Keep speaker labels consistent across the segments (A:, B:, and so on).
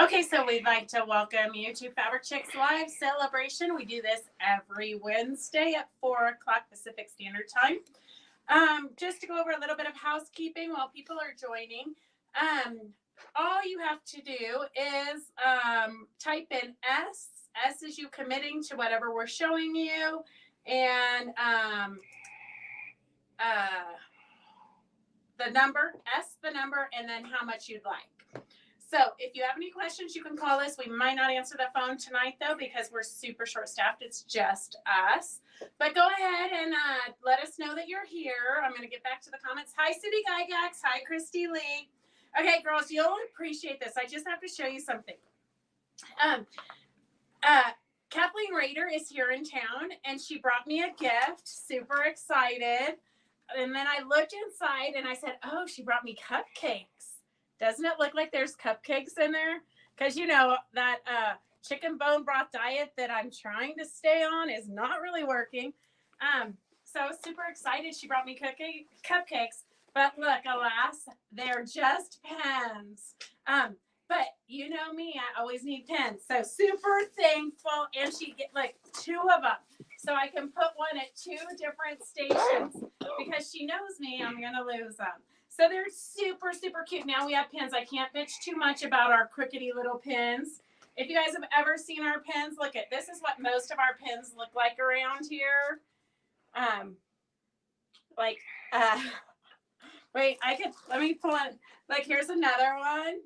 A: Okay, so we'd like to welcome you to Fabric Chicks Live Celebration. We do this every Wednesday at 4 o'clock Pacific Standard Time. Just to go over a little bit of housekeeping while people are joining. All you have to do is type in S. S is you committing to whatever we're showing you. And the number, S the number, and then how much you'd like. So if you have any questions, you can call us. We might not answer the phone tonight, though, because we're super short-staffed. It's just us. But go ahead and let us know that you're here. I'm going to get back to the comments. Hi, Cindy Gygax. Hi, Christy Lee. Okay, girls, you'll appreciate this. I just have to show you something. Kathleen Rader is here in town, and she brought me a gift. Super excited. And then I looked inside, and I said, oh, she brought me cupcakes. Doesn't it look like there's cupcakes in there? Because, you know, that chicken bone broth diet that I'm trying to stay on is not really working. So I was super excited. She brought me cupcakes. But look, alas, they're just pens. But you know me, I always need pens. So super thankful. And she get like 2 of them. So I can put one at 2 different stations. Because she knows me, I'm going to lose them. So they're super, super cute. Now we have pins. I can't bitch too much about our crookedy little pins. If you guys have ever seen our pins, look at this is what most of our pins look like around here. Wait, let me pull it. Like, here's another one.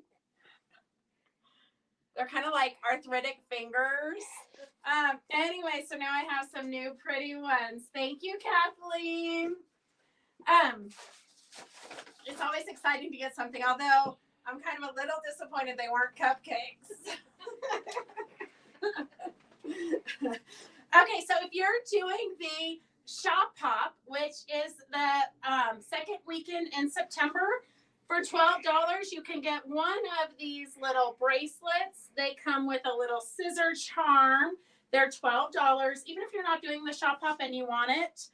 A: They're kind of like arthritic fingers. Anyway, so now I have some new pretty ones. Thank you, Kathleen. It's always exciting to get something, although I'm kind of a little disappointed they weren't cupcakes. Okay, so if you're doing the Shop Pop, which is the second weekend in September, for $12, you can get one of these little bracelets. They come with a little scissor charm. They're $12, even if you're not doing the Shop Pop and you want it.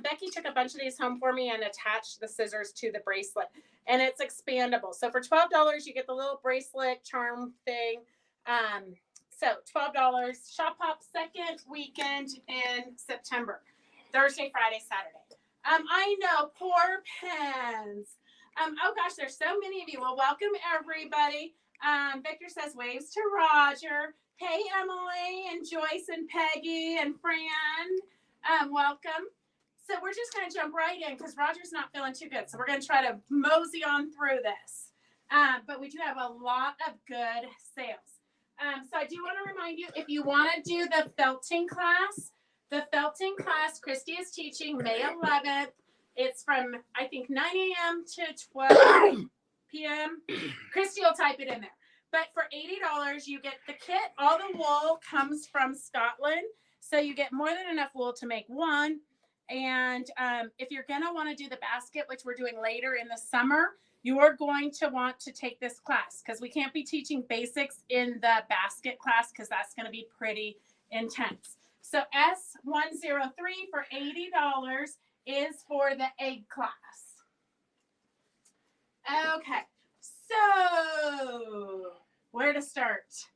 A: Becky took a bunch of these home for me and attached the scissors to the bracelet. And it's expandable. So for $12, you get the little bracelet charm thing. So $12. Shop Pop second weekend in September. Thursday, Friday, Saturday. I know, poor pens. Oh gosh, there's so many of you. Well, welcome everybody. Victor says waves to Roger. Hey, Emily and Joyce and Peggy and Fran. Welcome. So we're just going to jump right in because Roger's not feeling too good. So we're going to try to mosey on through this. But we do have a lot of good sales. So I do want to remind you, if you want to do the felting class, Christy is teaching May 11th. It's from, I think, 9 a.m. to 12 p.m. Christy will type it in there. But for $80, you get the kit. All the wool comes from Scotland. So you get more than enough wool to make one. And if you're going to want to do the basket, which we're doing later in the summer, you are going to want to take this class because we can't be teaching basics in the basket class because that's going to be pretty intense. So S103 for $80 is for the egg class. Okay, so where to start?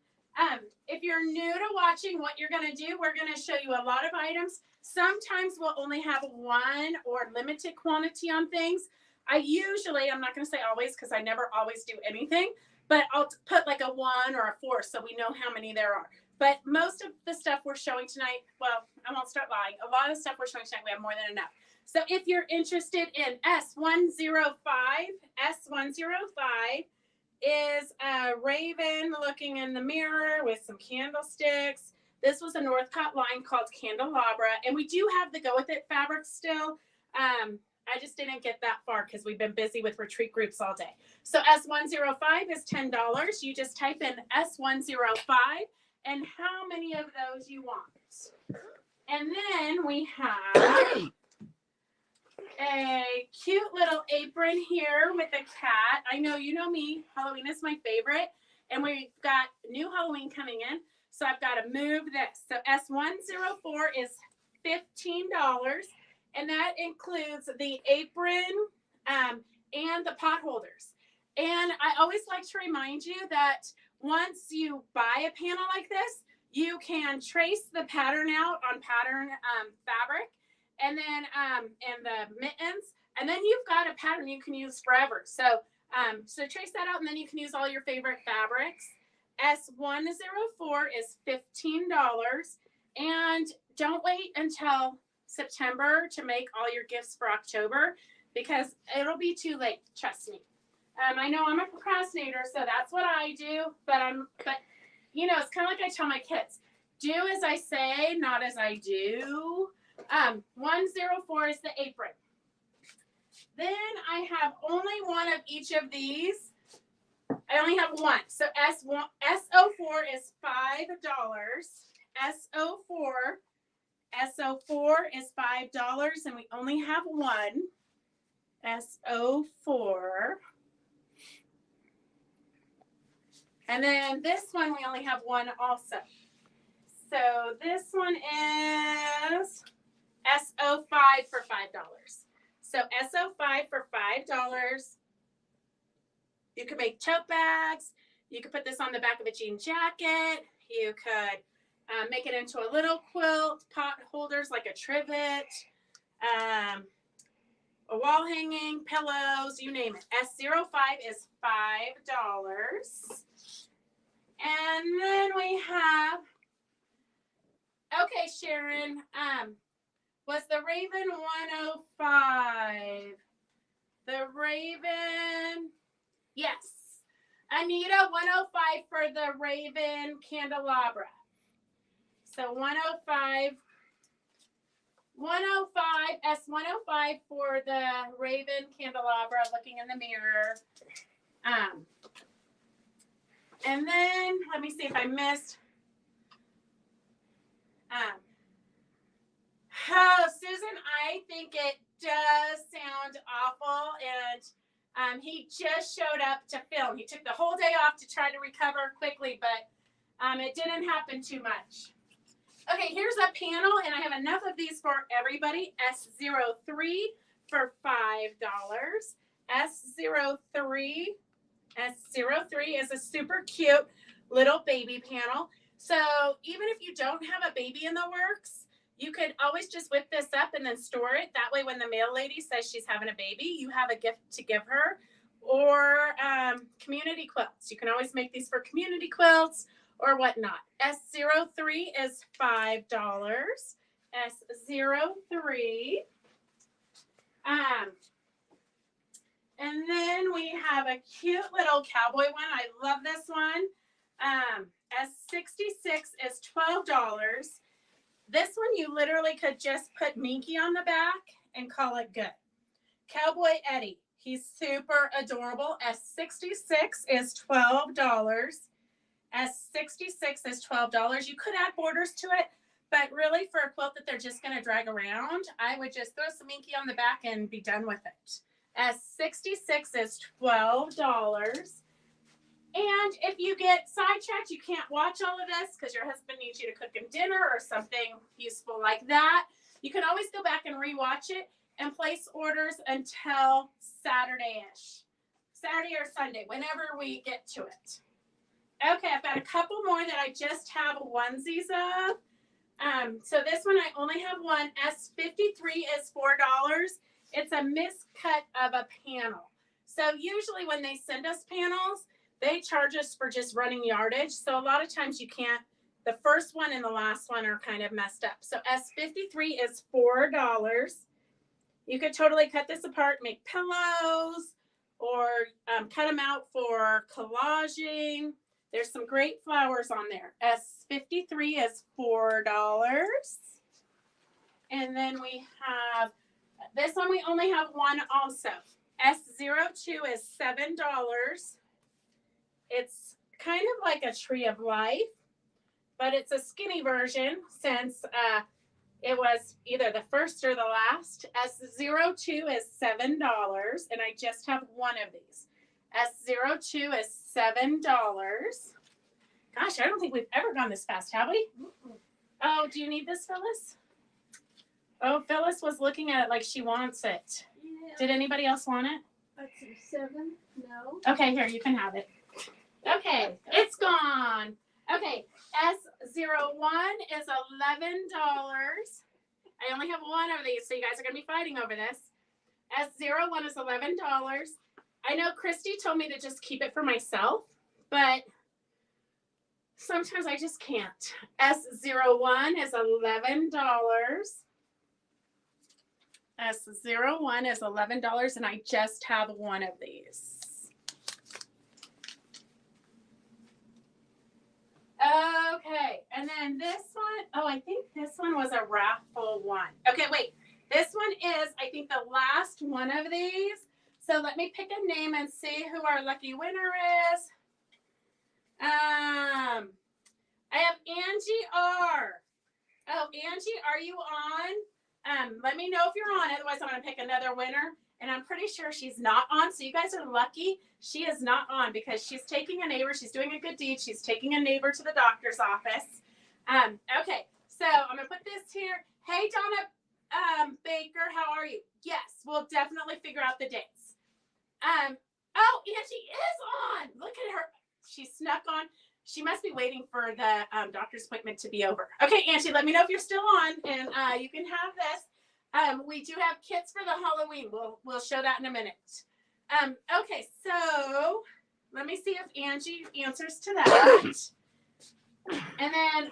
A: If you're new to watching what you're going to do, we're going to show you a lot of items. Sometimes we'll only have one or limited quantity on things. I'm not going to say always because I never always do anything, but I'll put like a 1 or a 4 so we know how many there are. But most of the stuff we're showing tonight, well, I won't start lying. A lot of the stuff we're showing tonight, we have more than enough. So if you're interested in S105 is a raven looking in the mirror with some candlesticks. This was a Northcott line called Candelabra, and we do have the Go With It fabric still. I just didn't get that far because we've been busy with retreat groups all day. So S105 is $10. You just type in S105 and how many of those you want. And then we have a cute little apron here with a cat. I know you know me. Halloween is my favorite. And we've got new Halloween coming in. So I've got to move this. So S104 is $15. And that includes the apron and the pot holders. And I always like to remind you that once you buy a panel like this, you can trace the pattern out on pattern fabric, and then and the mittens, and then you've got a pattern you can use forever. So so trace that out, and then you can use all your favorite fabrics. S104 is $15, and don't wait until September to make all your gifts for October, because it'll be too late. Trust me. I know I'm a procrastinator, so that's what I do. But you know, it's kind of like I tell my kids: do as I say, not as I do. 104 is the apron. Then I have only one of each of these. I only have one. So SO4 is $5. SO4 is $5, and we only have one. SO4. And then this one, we only have one also. So this one is SO5 for $5. So SO5 for $5. You could make tote bags. You could put this on the back of a jean jacket. You could make it into a little quilt, pot holders like a trivet, a wall hanging, pillows, you name it. S05 is $5. And then we have, okay, Sharon, was the Raven 105? The Raven, yes. Anita, 105 for the Raven candelabra. So 105, S105 for the Raven candelabra, looking in the mirror. And then, let me see if I missed. Oh, Susan, I think it does sound awful. And he just showed up to film. He took the whole day off to try to recover quickly, but it didn't happen too much. Okay, here's a panel, and I have enough of these for everybody. S03 for $5. S03 is a super cute little baby panel. So even if you don't have a baby in the works, you could always just whip this up and then store it. That way when the mail lady says she's having a baby, you have a gift to give her. Or community quilts. You can always make these for community quilts or whatnot. S03 is $5. S03. And then we have a cute little cowboy one. I love this one. S66 is $12. This one you literally could just put Minky on the back and call it good. Cowboy Eddie. He's super adorable. S66 is $12. S66 is $12. You could add borders to it, but really for a quilt that they're just going to drag around, I would just throw some Minky on the back and be done with it. S66 is $12. And if you get sidetracked, you can't watch all of this because your husband needs you to cook him dinner or something useful like that. You can always go back and rewatch it and place orders until Saturday-ish. Saturday or Sunday, whenever we get to it. Okay, I've got a couple more that I just have onesies of. So this one, I only have one. S53 is $4. It's a miscut of a panel. So usually when they send us panels, they charge us for just running yardage. So a lot of times you can't, the first one and the last one are kind of messed up. So S53 is $4. You could totally cut this apart, make pillows, or cut them out for collaging. There's some great flowers on there. S53 is $4. And then we have, this one we only have one also. S02 is $7. It's kind of like a tree of life, but it's a skinny version since it was either the first or the last. S02 is $7, and I just have one of these. S02 is $7. Gosh, I don't think we've ever gone this fast, have we? Oh, do you need this, Phyllis? Oh, Phyllis was looking at it like she wants it. Yeah. Did anybody else want it?
B: Let's see, 7? No.
A: Okay, here, you can have it. Okay, it's going. gone. Okay, S01 is $11. I only have one of these, so you guys are going to be fighting over this. S01 is $11. I know Christy told me to just keep it for myself, but sometimes I just can't. S01 is $11. S01 is $11, and I just have one of these. Okay, and then this one, oh, I think this one was a raffle one. Okay, wait, this one is, I think, the last one of these. So let me pick a name and see who our lucky winner is. I have Angie R. Oh, Angie, are you on? Let me know if you're on, otherwise I'm going to pick another winner. And I'm pretty sure she's not on, so you guys are lucky she is not on because she's taking a neighbor. She's doing a good deed. She's taking a neighbor to the doctor's office. Okay, so I'm going to put this here. Hey, Donna Baker, how are you? Yes, we'll definitely figure out the dates. Oh, Angie is on. Look at her. She snuck on. She must be waiting for the doctor's appointment to be over. Okay, Angie, let me know if you're still on, and you can have this. We do have kits for the Halloween. We'll show that in a minute. Okay, so let me see if Angie answers to that. And then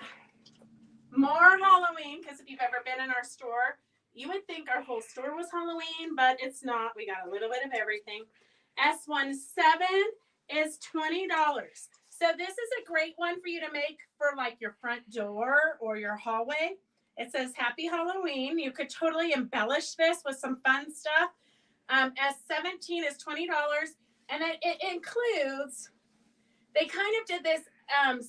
A: more Halloween, because if you've ever been in our store, you would think our whole store was Halloween, but it's not. We got a little bit of everything. S17 is $20. So this is a great one for you to make for like your front door or your hallway. It says Happy Halloween. You could totally embellish this with some fun stuff. S17 is $20. And then it includes, they kind of did this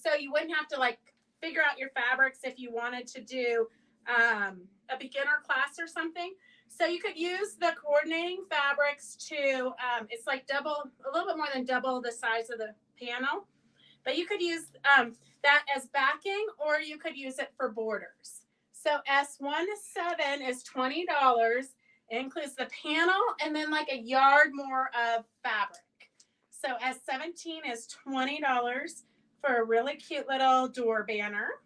A: so you wouldn't have to like figure out your fabrics if you wanted to do a beginner class or something. So you could use the coordinating fabrics to, it's like a little bit more than double the size of the panel. But you could use that as backing, or you could use it for borders. So S17 is $20. It includes the panel and then like a yard more of fabric. So S17 is $20 for a really cute little door banner.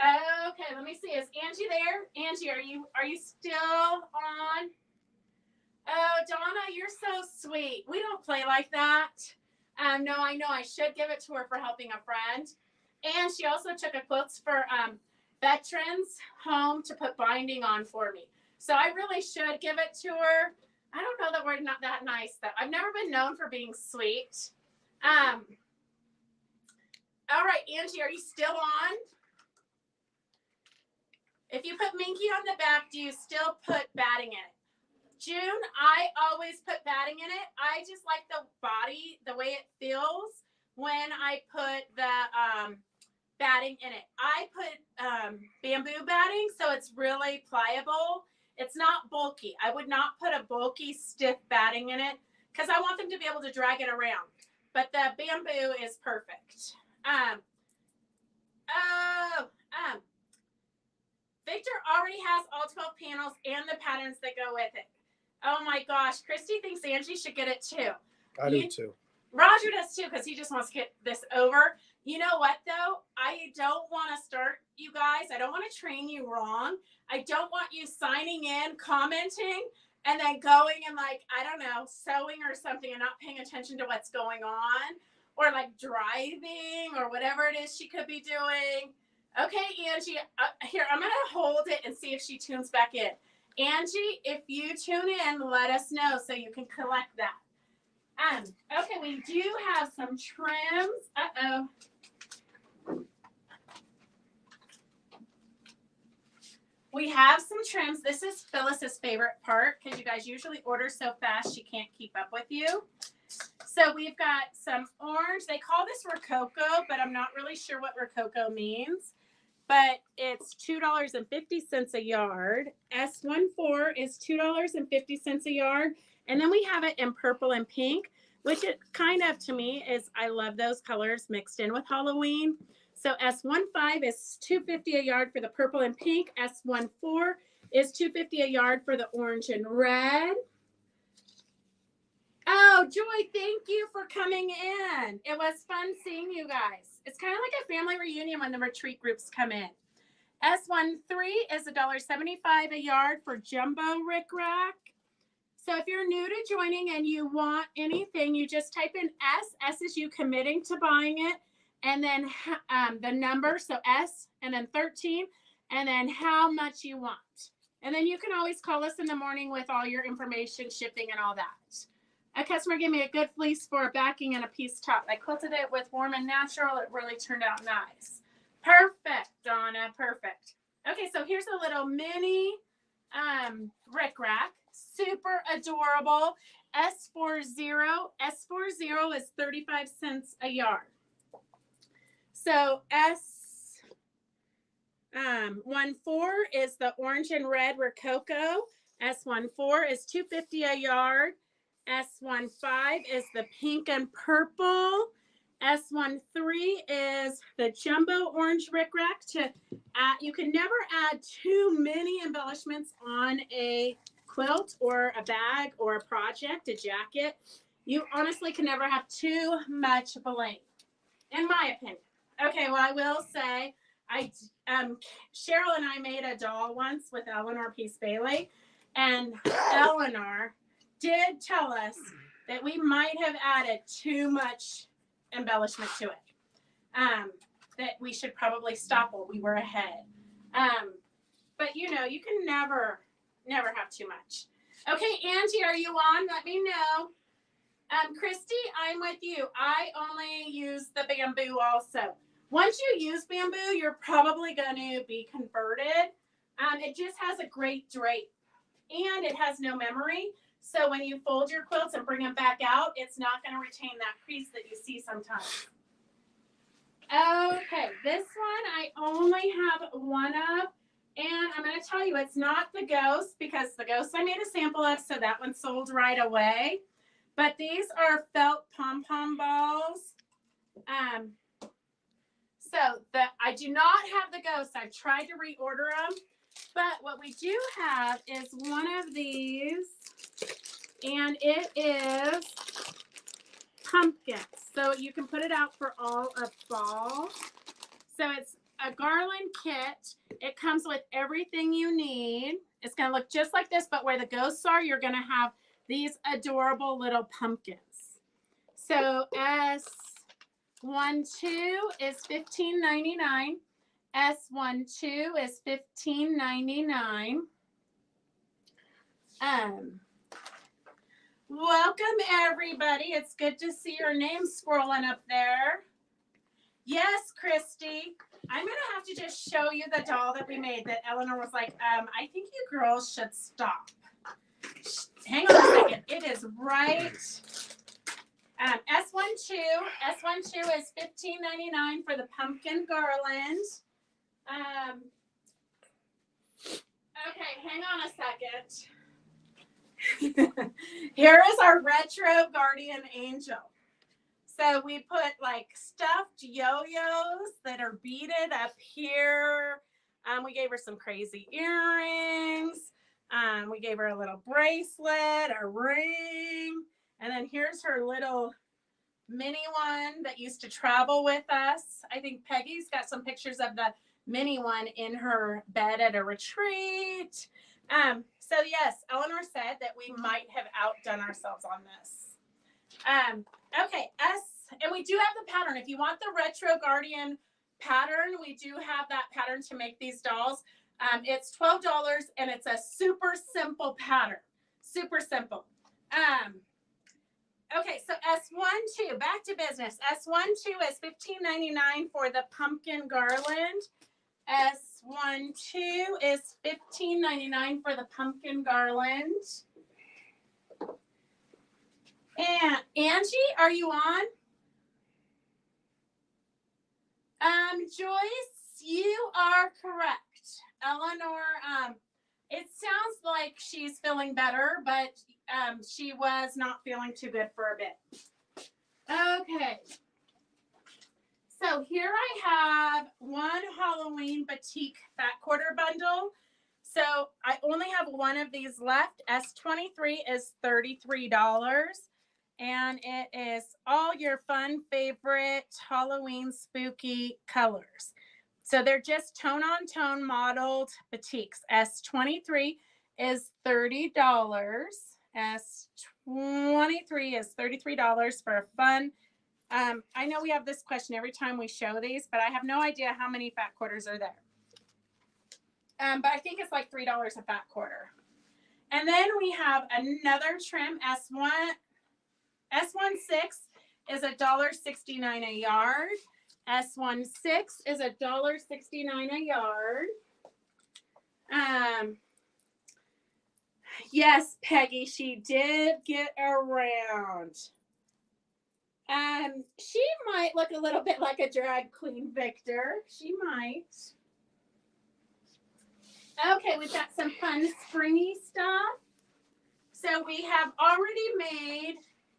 A: Okay, let me see. Is Angie there? Angie, are you still on? Oh, Donna, you're so sweet. We don't play like that. No, I know I should give it to her for helping a friend. And she also took a quotes for veterans home to put binding on for me. So I really should give it to her. I don't know that we're not that nice, though. I've never been known for being sweet. All right, Angie, are you still on? If you put Minky on the back, do you still put batting in it? June, I always put batting in it. I just like the body, the way it feels when I put the batting in it. I put bamboo batting, so it's really pliable. It's not bulky. I would not put a bulky, stiff batting in it because I want them to be able to drag it around. But the bamboo is perfect. Victor already has all 12 panels and the patterns that go with it. Oh my gosh, Christy thinks Angie should get it too.
B: I do too.
A: Roger does too because he just wants to get this over. You know what though? I don't want to start you guys. I don't want to train you wrong. I don't want you signing in, commenting, and then going and like, I don't know, sewing or something and not paying attention to what's going on or like driving or whatever it is she could be doing. Okay, Angie, here, I'm going to hold it and see if she tunes back in. Angie, if you tune in, let us know so you can collect that. Okay, we do have some trims. Uh-oh. We have some trims. This is Phyllis's favorite part because you guys usually order so fast she can't keep up with you. So we've got some orange. They call this Rococo, but I'm not really sure what Rococo means. But it's $2.50 a yard. S14 is $2.50 a yard. And then we have it in purple and pink, which it kind of, to me, is, I love those colors mixed in with Halloween. So S15 is $2.50 a yard for the purple and pink. S14 is $2.50 a yard for the orange and red. Oh, Joy, thank you for coming in. It was fun seeing you guys. It's kind of like a family reunion when the retreat groups come in. S13 is $1.75 a yard for jumbo rickrack. So if you're new to joining and you want anything, you just type in S. S is you committing to buying it. And then the number, so S, and then 13, and then how much you want. And then you can always call us in the morning with all your information, shipping, and all that. A customer gave me a good fleece for a backing and a piece top. I quilted it with Warm and Natural. It really turned out nice. Perfect, Donna, perfect. Okay, so here's a little mini rickrack. Super adorable. S40 is 35 cents a yard. So S14 is the orange and red Rococo. S14 is $2.50 a yard. S15 is the pink and purple. S13 is the jumbo orange rickrack. You can never add too many embellishments on a quilt or a bag or a project, a jacket. You honestly can never have too much bling, in my opinion. Okay, well, I will say, Cheryl and I made a doll once with Eleanor Peace Bailey, and Eleanor did tell us that we might have added too much embellishment to it, that we should probably stop while we were ahead. But you know, you can never have too much. Okay, Angie, are you on? Let me know. Christy, I'm with you. I only use the bamboo also. Once you use bamboo, you're probably going to be converted. It just has a great drape, and it has no memory. So when you fold your quilts and bring them back out, it's not going to retain that crease that you see sometimes. Okay, this one I only have one of, and I'm going to tell you it's not the ghost, because the ghost I made a sample of, so that one sold right away. But these are felt pom-pom balls. I do not have the ghost. I've tried to reorder them. But what we do have is one of these, and it is pumpkins. So you can put it out for all of fall. So it's a garland kit. It comes with everything you need. It's going to look just like this, but where the ghosts are, you're going to have these adorable little pumpkins. So S12 is $15.99. S12 is $15.99. Welcome everybody. It's good to see your name scrolling up there. Yes, Christy. I'm gonna have to just show you the doll that we made that Eleanor was like, I think you girls should stop. Hang on a second. It is right. S12 is $15.99 for the pumpkin garland. Okay, hang on a second. Here is our retro guardian angel. So we put like stuffed yo-yos that are beaded up here. We gave her some crazy earrings. We gave her a little bracelet, a ring. And then here's her little mini one that used to travel with us. I think Peggy's got some pictures of the mini one in her bed at a retreat. So yes, Eleanor said that we might have outdone ourselves on this. Okay, and we do have the pattern. If you want the retro guardian pattern, we do have that pattern to make these dolls. It's $12 and it's a super simple pattern. Super simple. Okay, so S12, back to business. S12 is $15.99 for the pumpkin garland. S12 is $15.99 for the pumpkin garland. And Angie, are you on? Joyce, you are correct. Eleanor, it sounds like she's feeling better, but she was not feeling too good for a bit. Okay. So here I have one Halloween batik fat quarter bundle. So I only have one of these left. S23 is $33. And it is all your fun favorite Halloween spooky colors. So they're just tone on tone modeled batiks. S23 is $30. S23 is $33 for a fun. I know we have this question every time we show these, but I have no idea how many fat quarters are there. But I think it's like $3 a fat quarter. And then we have another trim, S16 is $1.69 a yard. S16 is $1.69 a yard. Yes, Peggy, she did get around. She might look a little bit like a drag queen, Victor. She might. Okay, we've got some fun springy stuff. So we have already made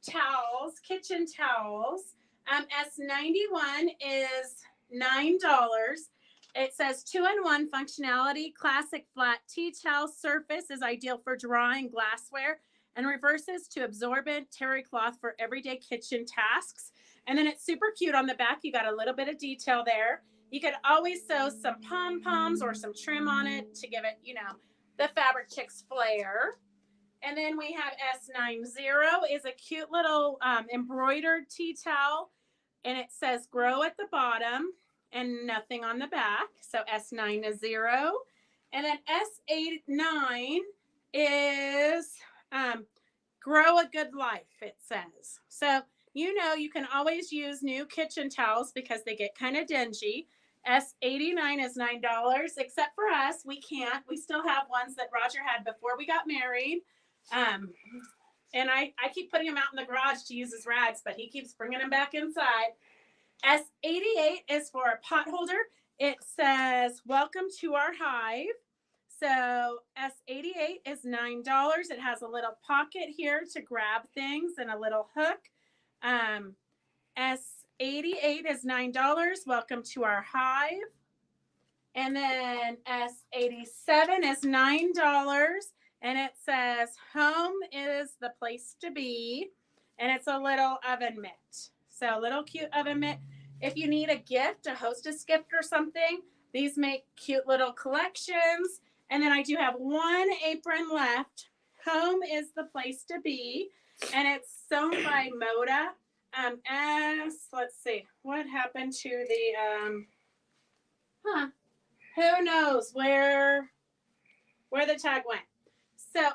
A: towels, kitchen towels. S91 is $9. It says 2-in-1 functionality, classic flat tea towel surface is ideal for drying glassware and reverses to absorbent terry cloth for everyday kitchen tasks. And then it's super cute on the back. You got a little bit of detail there. You could always sew some pom-poms or some trim on it to give it, you know, the Fabric Chicks flair. And then we have S90 is a cute little embroidered tea towel. And it says grow at the bottom and nothing on the back. So S90. And then S89 is grow a good life, it says. So, you know, you can always use new kitchen towels because they get kind of dingy. S89 is $9, except for us. We can't. We still have ones that Roger had before we got married. And I keep putting them out in the garage to use as rags, but he keeps bringing them back inside. S88 is for a pot holder. It says, welcome to our hive. So S88 is $9. It has a little pocket here to grab things and a little hook. S88 is $9. Welcome to our hive. And then S87 is $9. And it says, home is the place to be. And it's a little oven mitt. So a little cute oven mitt. If you need a gift, a hostess gift or something, these make cute little collections. And then I do have one apron left. Home is the place to be. And it's sewn by Moda. Let's see, what happened to the, who knows where the tag went. So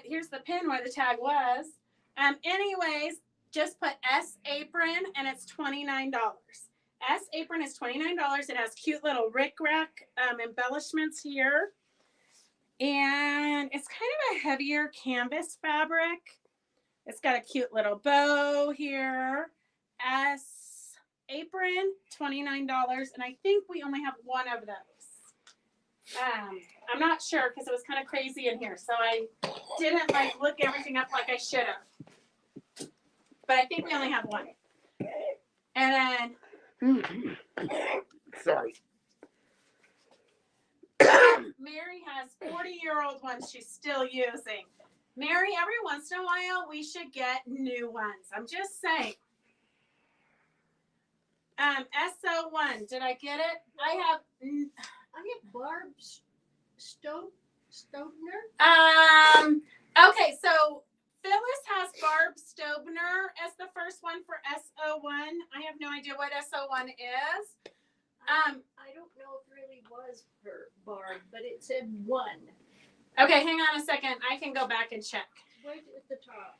A: here's the pin where the tag was. Anyways, just put S apron and it's $29. S apron is $29. It has cute little rickrack embellishments here. And it's kind of a heavier canvas fabric. It's got a cute little bow here. S apron, $29. And I think we only have one of those. I'm not sure because it was kind of crazy in here. So I didn't look everything up like I should have. But I think we only have one. And then
B: sorry.
A: Mary has 40-year-old ones she's still using. Mary, every once in a while, we should get new ones. I'm just saying. SO1, did I get it? I have
C: Barb Stobner.
A: Okay, so Phyllis has Barb Stobner as the first one for SO1. I have no idea what SO1 is.
C: I don't know if it really was her Barb, but it said 1.
A: Okay, hang on a second. I can go back and check.
C: Right at the top.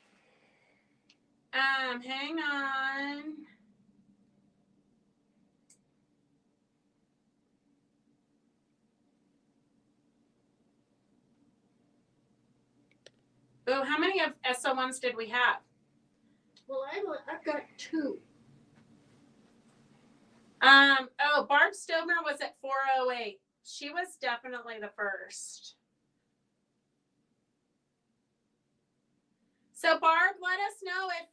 A: Hang on. Oh, how many of SO1s did we have?
C: Well, I've got 2.
A: Barb Stobner was at 408. She was definitely the first. So Barb, let us know if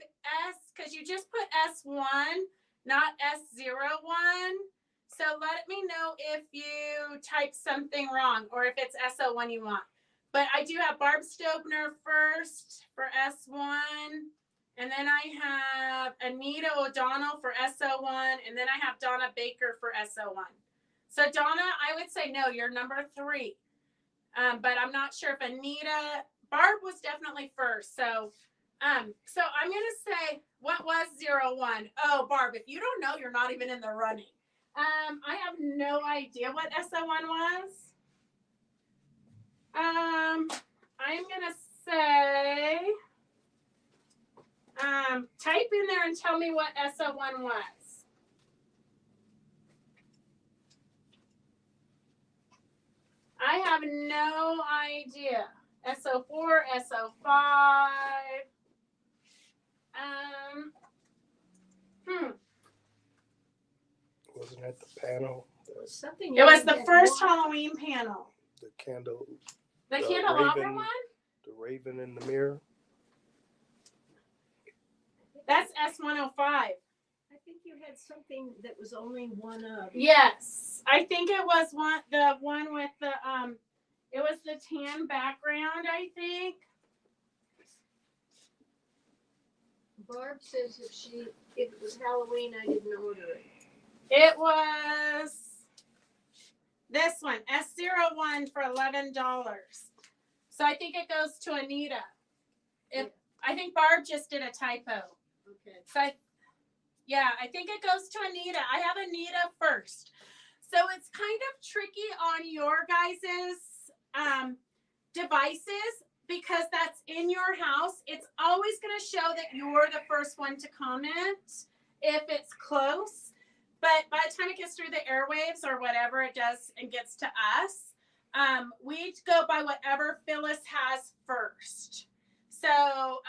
A: because you just put S1, not S01. So let me know if you type something wrong or if it's SO1 you want. But I do have Barb Stobner first for S1. And then I have Anita O'Donnell for SO1. And then I have Donna Baker for SO1. So Donna, I would say no, you're number 3. But I'm not sure if Anita, Barb was definitely first. So so I'm going to say, what was 01? Oh, Barb, if you don't know, you're not even in the running. I have no idea what SO1 was. I'm going to say, type in there and tell me what SO1 was. I have no idea. SO4, SO5.
B: Wasn't that the panel?
C: Something.
A: It was the first Halloween panel.
B: The candle.
A: The candelabra
B: raven,
A: one?
B: The raven in the mirror.
A: That's S105.
C: I think you had something that was only one of.
A: Yes. I think it was the one with the it was the tan background, I think.
C: Barb says if it was Halloween, I didn't order it.
A: It was this one, S01 for $11. So I think it goes to Anita. I think Barb just did a typo.
C: Okay.
A: So I think it goes to Anita. I have Anita first. So it's kind of tricky on your guys's devices because that's in your house. It's always going to show that you're the first one to comment if it's close. But by the time it gets through the airwaves or whatever it does and gets to us, we go by whatever Phyllis has first. So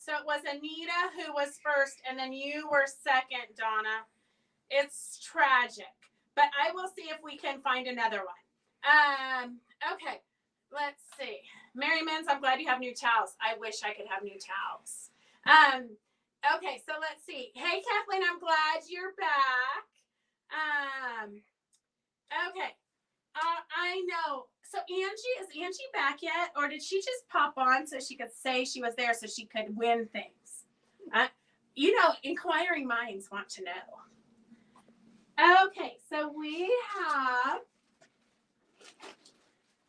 A: it was Anita who was first, and then you were second, Donna. It's tragic, but I will see if we can find another one. Okay, let's see. Mary Mans, I'm glad you have new towels. I wish I could have new towels. Okay, so let's see. Hey, Kathleen, I'm glad you're back. Okay. I know. So is Angie back yet? Or did she just pop on so she could say she was there so she could win things? Inquiring minds want to know. Okay, so we have,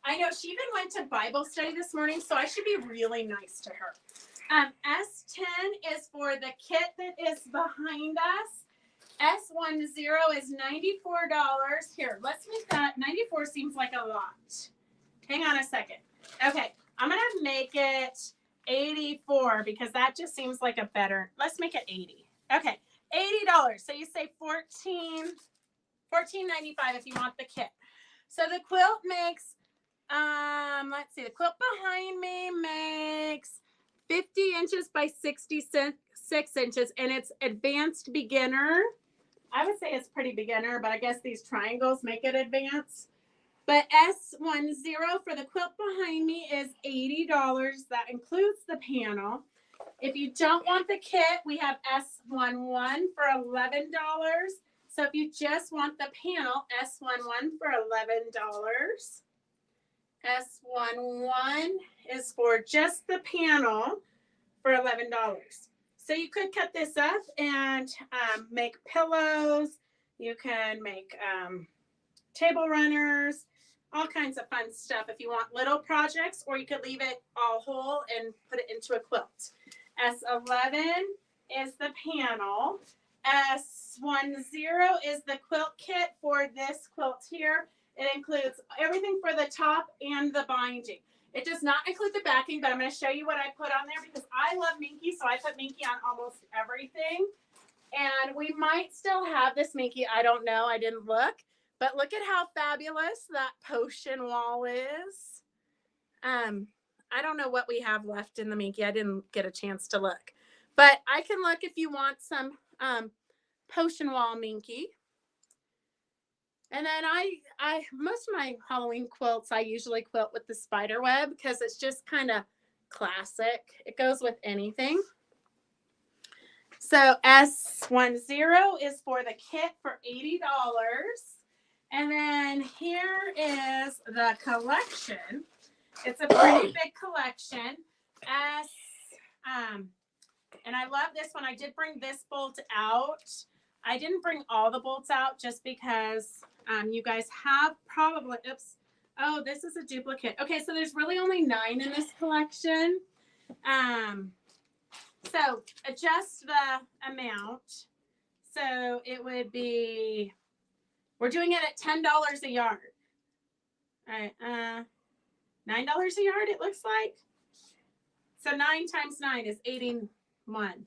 A: I know she even went to Bible study this morning, so I should be really nice to her. S10 is for the kit that is behind us. S10 is $94. Here, let's make that. 94 seems like a lot. Hang on a second. Okay, I'm going to make it 84 because that just seems like a better. Let's make it 80. Okay, $80. So you say $14.95 if you want the kit. So the quilt makes, let's see, the quilt behind me makes 50 inches by 66 inches, and it's advanced beginner. I would say it's pretty beginner, but I guess these triangles make it advanced. But S10 for the quilt behind me is $80. That includes the panel. If you don't want the kit, we have S11 for $11. So if you just want the panel, S11 for $11. S11 is for just the panel for $11. So you could cut this up and make pillows. You can make table runners, all kinds of fun stuff if you want little projects, or you could leave it all whole and put it into a quilt. S11 is the panel. S10 is the quilt kit for this quilt here. It includes everything for the top and the binding. It does not include the backing, but I'm going to show you what I put on there because I love Minky, so I put Minky on almost everything. And we might still have this Minky. I don't know. I didn't look. But look at how fabulous that potion wall is. I don't know what we have left in the Minky. I didn't get a chance to look. But I can look if you want some potion wall Minky. And then I most of my Halloween quilts, I usually quilt with the spider web because it's just kind of classic. It goes with anything. So S10 is for the kit for $80. And then here is the collection. It's a pretty big collection. And I love this one. I did bring this bolt out. I didn't bring all the bolts out just because you guys have probably, oops. Oh, this is a duplicate. Okay, so there's really only 9 in this collection. So adjust the amount. So it would be, we're doing it at $10 a yard. All right, $9 a yard, it looks like. So 9 times 9 is 81,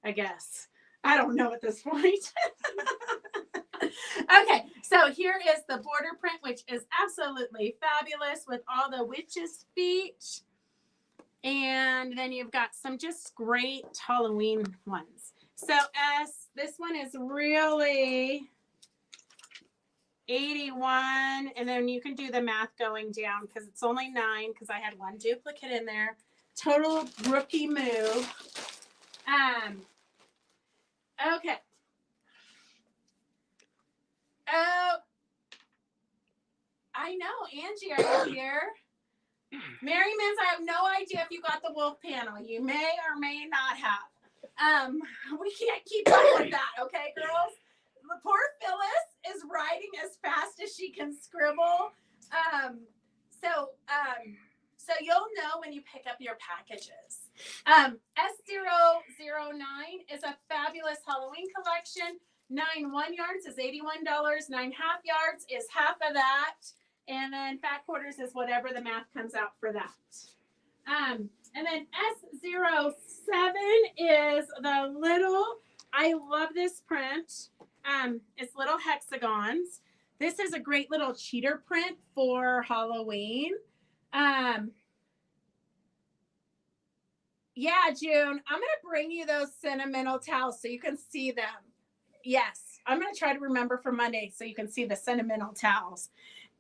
A: I guess. I don't know at this point. Okay, so here is the border print, which is absolutely fabulous with all the witch's feet. And then you've got some just great Halloween ones. So this one is really 81, and then you can do the math going down because it's only 9 because I had 1 duplicate in there. Total rookie move. Okay. Oh, I know, Angie, are you here? Mary Mins, I have no idea if you got the wolf panel. You may or may not have. We can't keep up with that, okay, girls? The poor Phyllis is writing as fast as she can scribble. So you'll know when you pick up your packages. S009 is a fabulous Halloween collection. 9 1 yards is $81. 9 half yards is half of that. And then fat quarters is whatever the math comes out for that. And then S07 is the little, I love this print. It's little hexagons. This is a great little cheater print for Halloween. Yeah, June, I'm going to bring you those sentimental towels so you can see them. Yes, I'm going to try to remember for Monday so you can see the sentimental towels.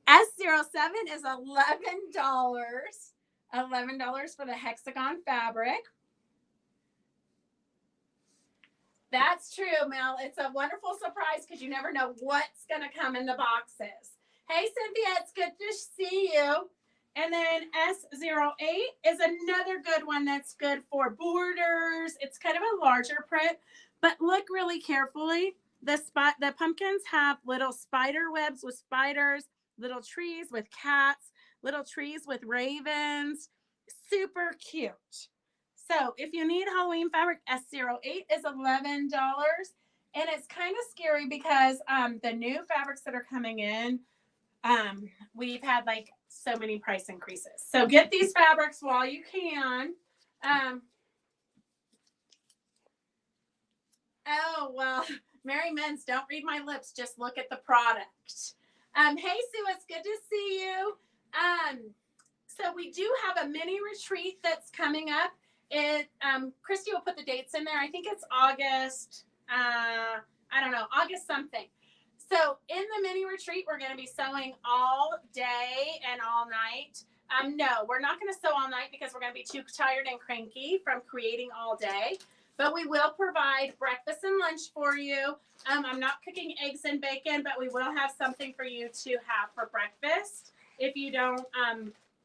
A: S07 is $11. $11 for the hexagon fabric. That's true, Mel. It's a wonderful surprise because you never know what's going to come in the boxes. Hey, Cynthia, it's good to see you. And then S08 is another good one that's good for borders. It's kind of a larger print, but look really carefully. The pumpkins have little spider webs with spiders, little trees with cats, little trees with ravens. Super cute. So if you need Halloween fabric, S08 is $11. And it's kind of scary because the new fabrics that are coming in, we've had like so many price increases. So get these fabrics while you can. Oh, well, Mary Mins, don't read my lips. Just look at the product. Hey, Sue, it's good to see you. So we do have a mini retreat that's coming up. Christy will put the dates in there. I think it's August, I don't know, August something. So in the mini retreat, we're going to be sewing all day and all night. No, we're not going to sew all night because we're going to be too tired and cranky from creating all day. But we will provide breakfast and lunch for you. I'm not cooking eggs and bacon, but we will have something for you to have for breakfast if you don't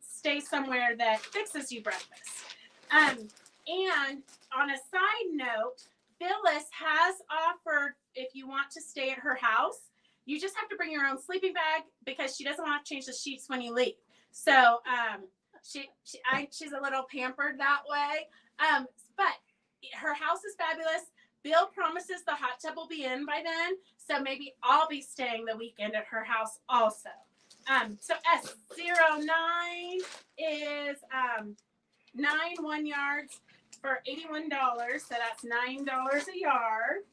A: stay somewhere that fixes you breakfast. And on a side note, Phyllis has offered if you want to stay at her house, you just have to bring your own sleeping bag because she doesn't want to change the sheets when you leave. So she's a little pampered that way. But her house is fabulous. Bill promises the hot tub will be in by then. So maybe I'll be staying the weekend at her house also. So S09 is 9 1 yards for $81. So that's $9 a yard.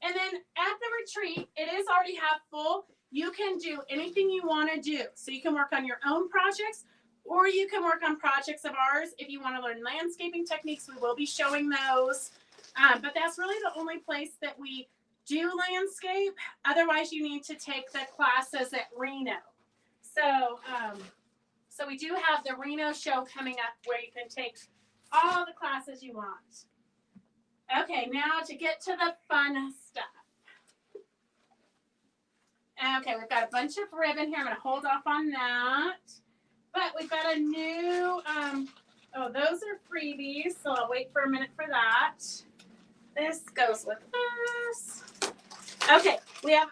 A: And then at the retreat, it is already half full. You can do anything you want to do. So you can work on your own projects, or you can work on projects of ours. If you want to learn landscaping techniques, we will be showing those. But that's really the only place that we do landscape. Otherwise, you need to take the classes at Reno. So we do have the Reno show coming up where you can take all the classes you want. Okay, now to get to the fun stuff. Okay, we've got a bunch of ribbon here. I'm going to hold off on that. But we've got a new Oh, those are freebies, so I'll wait for a minute for that. This goes with this. Okay, we have,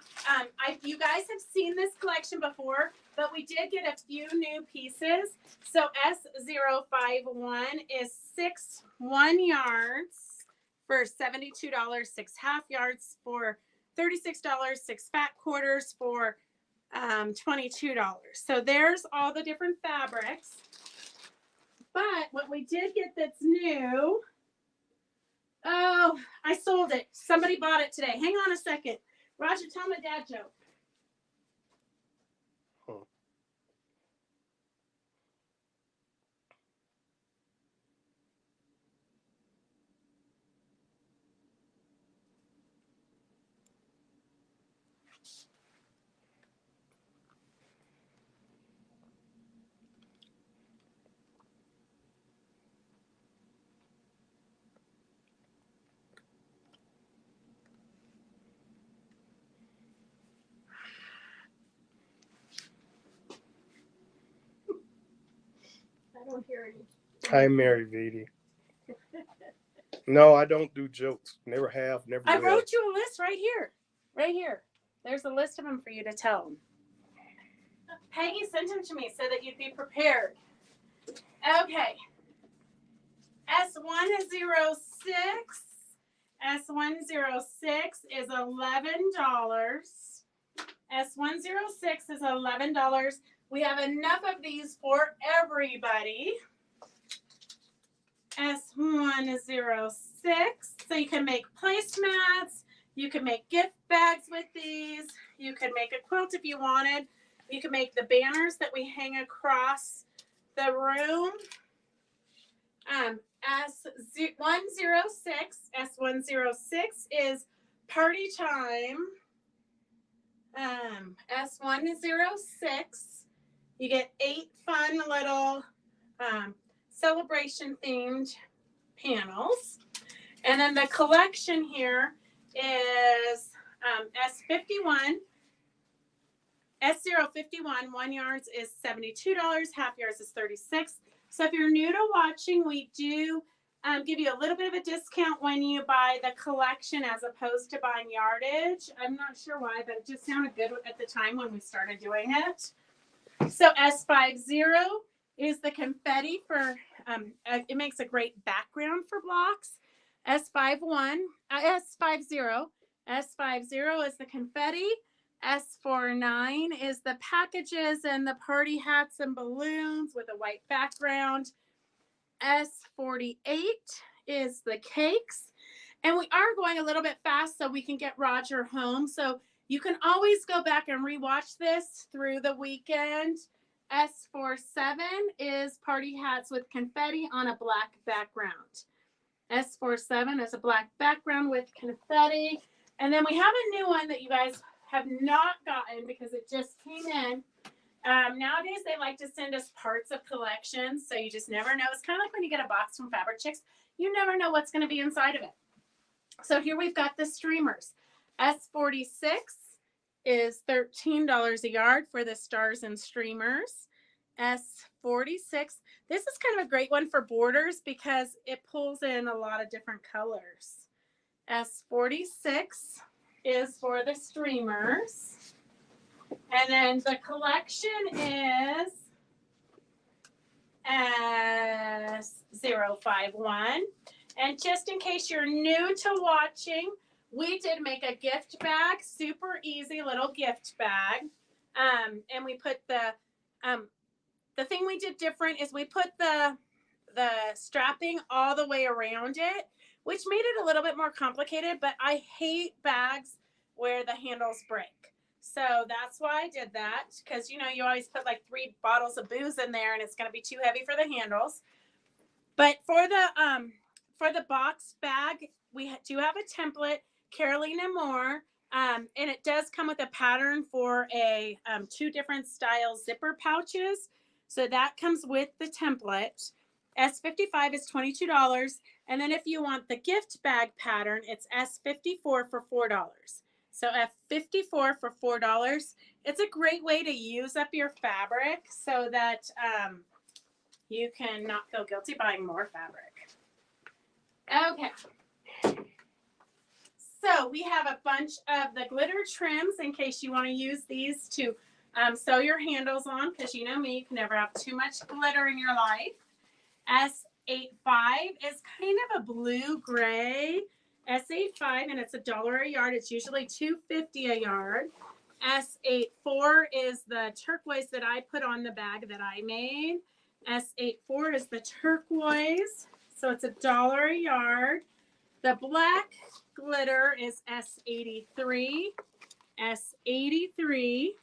A: you guys have seen this collection before, but we did get a few new pieces. So S051 is 6 1 yards for $72, 6 half yards for $36, 6 fat quarters for $22. So there's all the different fabrics. But what we did get that's new, oh, I sold it. Somebody bought it today. Hang on a second. Roger, tell my dad joke.
C: I don't hear any.
B: Hi, Mary Vitti. No, I don't do jokes. Never have, never
A: I
B: will.
A: wrote you a list right here. Right here. There's a list of them for you to tell them. Peggy sent them to me so that you'd be prepared. Okay. S106. S106 is $11. S106 is $11. We have enough of these for everybody. S106. So you can make placemats. You can make gift bags with these. You can make a quilt if you wanted. You can make the banners that we hang across the room. S106 is party time. S106, you get 8 fun little celebration themed panels. And then the collection here is S51. S051, 1 yards is $72, half yards is $36. So if you're new to watching, we do give you a little bit of a discount when you buy the collection as opposed to buying yardage. I'm not sure why, but it just sounded good at the time when we started doing it. So S50 is the confetti for, it makes a great background for blocks. S50 is the confetti. S49 is the packages and the party hats and balloons with a white background. S48 is the cakes. And we are going a little bit fast so we can get Roger home. So you can always go back and rewatch this through the weekend. S47 is party hats with confetti on a black background. S47 is a black background with confetti. And then we have a new one that you guys have not gotten because it just came in. Nowadays, they like to send us parts of collections, so you just never know. It's kind of like when you get a box from Fabric Chicks. You never know what's going to be inside of it. So here we've got the streamers. S46 is $13 a yard for the stars and streamers. S46. This is kind of a great one for borders because it pulls in a lot of different colors. S46 is for the streamers. And then the collection is S051. And just in case you're new to watching, we did make a gift bag, super easy little gift bag. And we put the thing we did different is we put the strapping all the way around it, which made it a little bit more complicated, but I hate bags where the handles break. So that's why I did that, because, you know, you always put like 3 bottles of booze in there and it's going to be too heavy for the handles. But for the box bag, we do have a template, Caroline and More, and it does come with a pattern for a 2 different style zipper pouches. So that comes with the template. S55 is $22. And then if you want the gift bag pattern, it's S54 for $4. So F54 for $4. It's a great way to use up your fabric so that you can not feel guilty buying more fabric. Okay. So we have a bunch of the glitter trims in case you want to use these to sew your handles on, because you know me, you can never have too much glitter in your life. S85 is kind of a blue-gray S85, and it's $1 a yard. It's usually $2.50 a yard. S84 is the turquoise that I put on the bag that I made. S84 is the turquoise, so it's $1 a yard. The black glitter is S83, S83,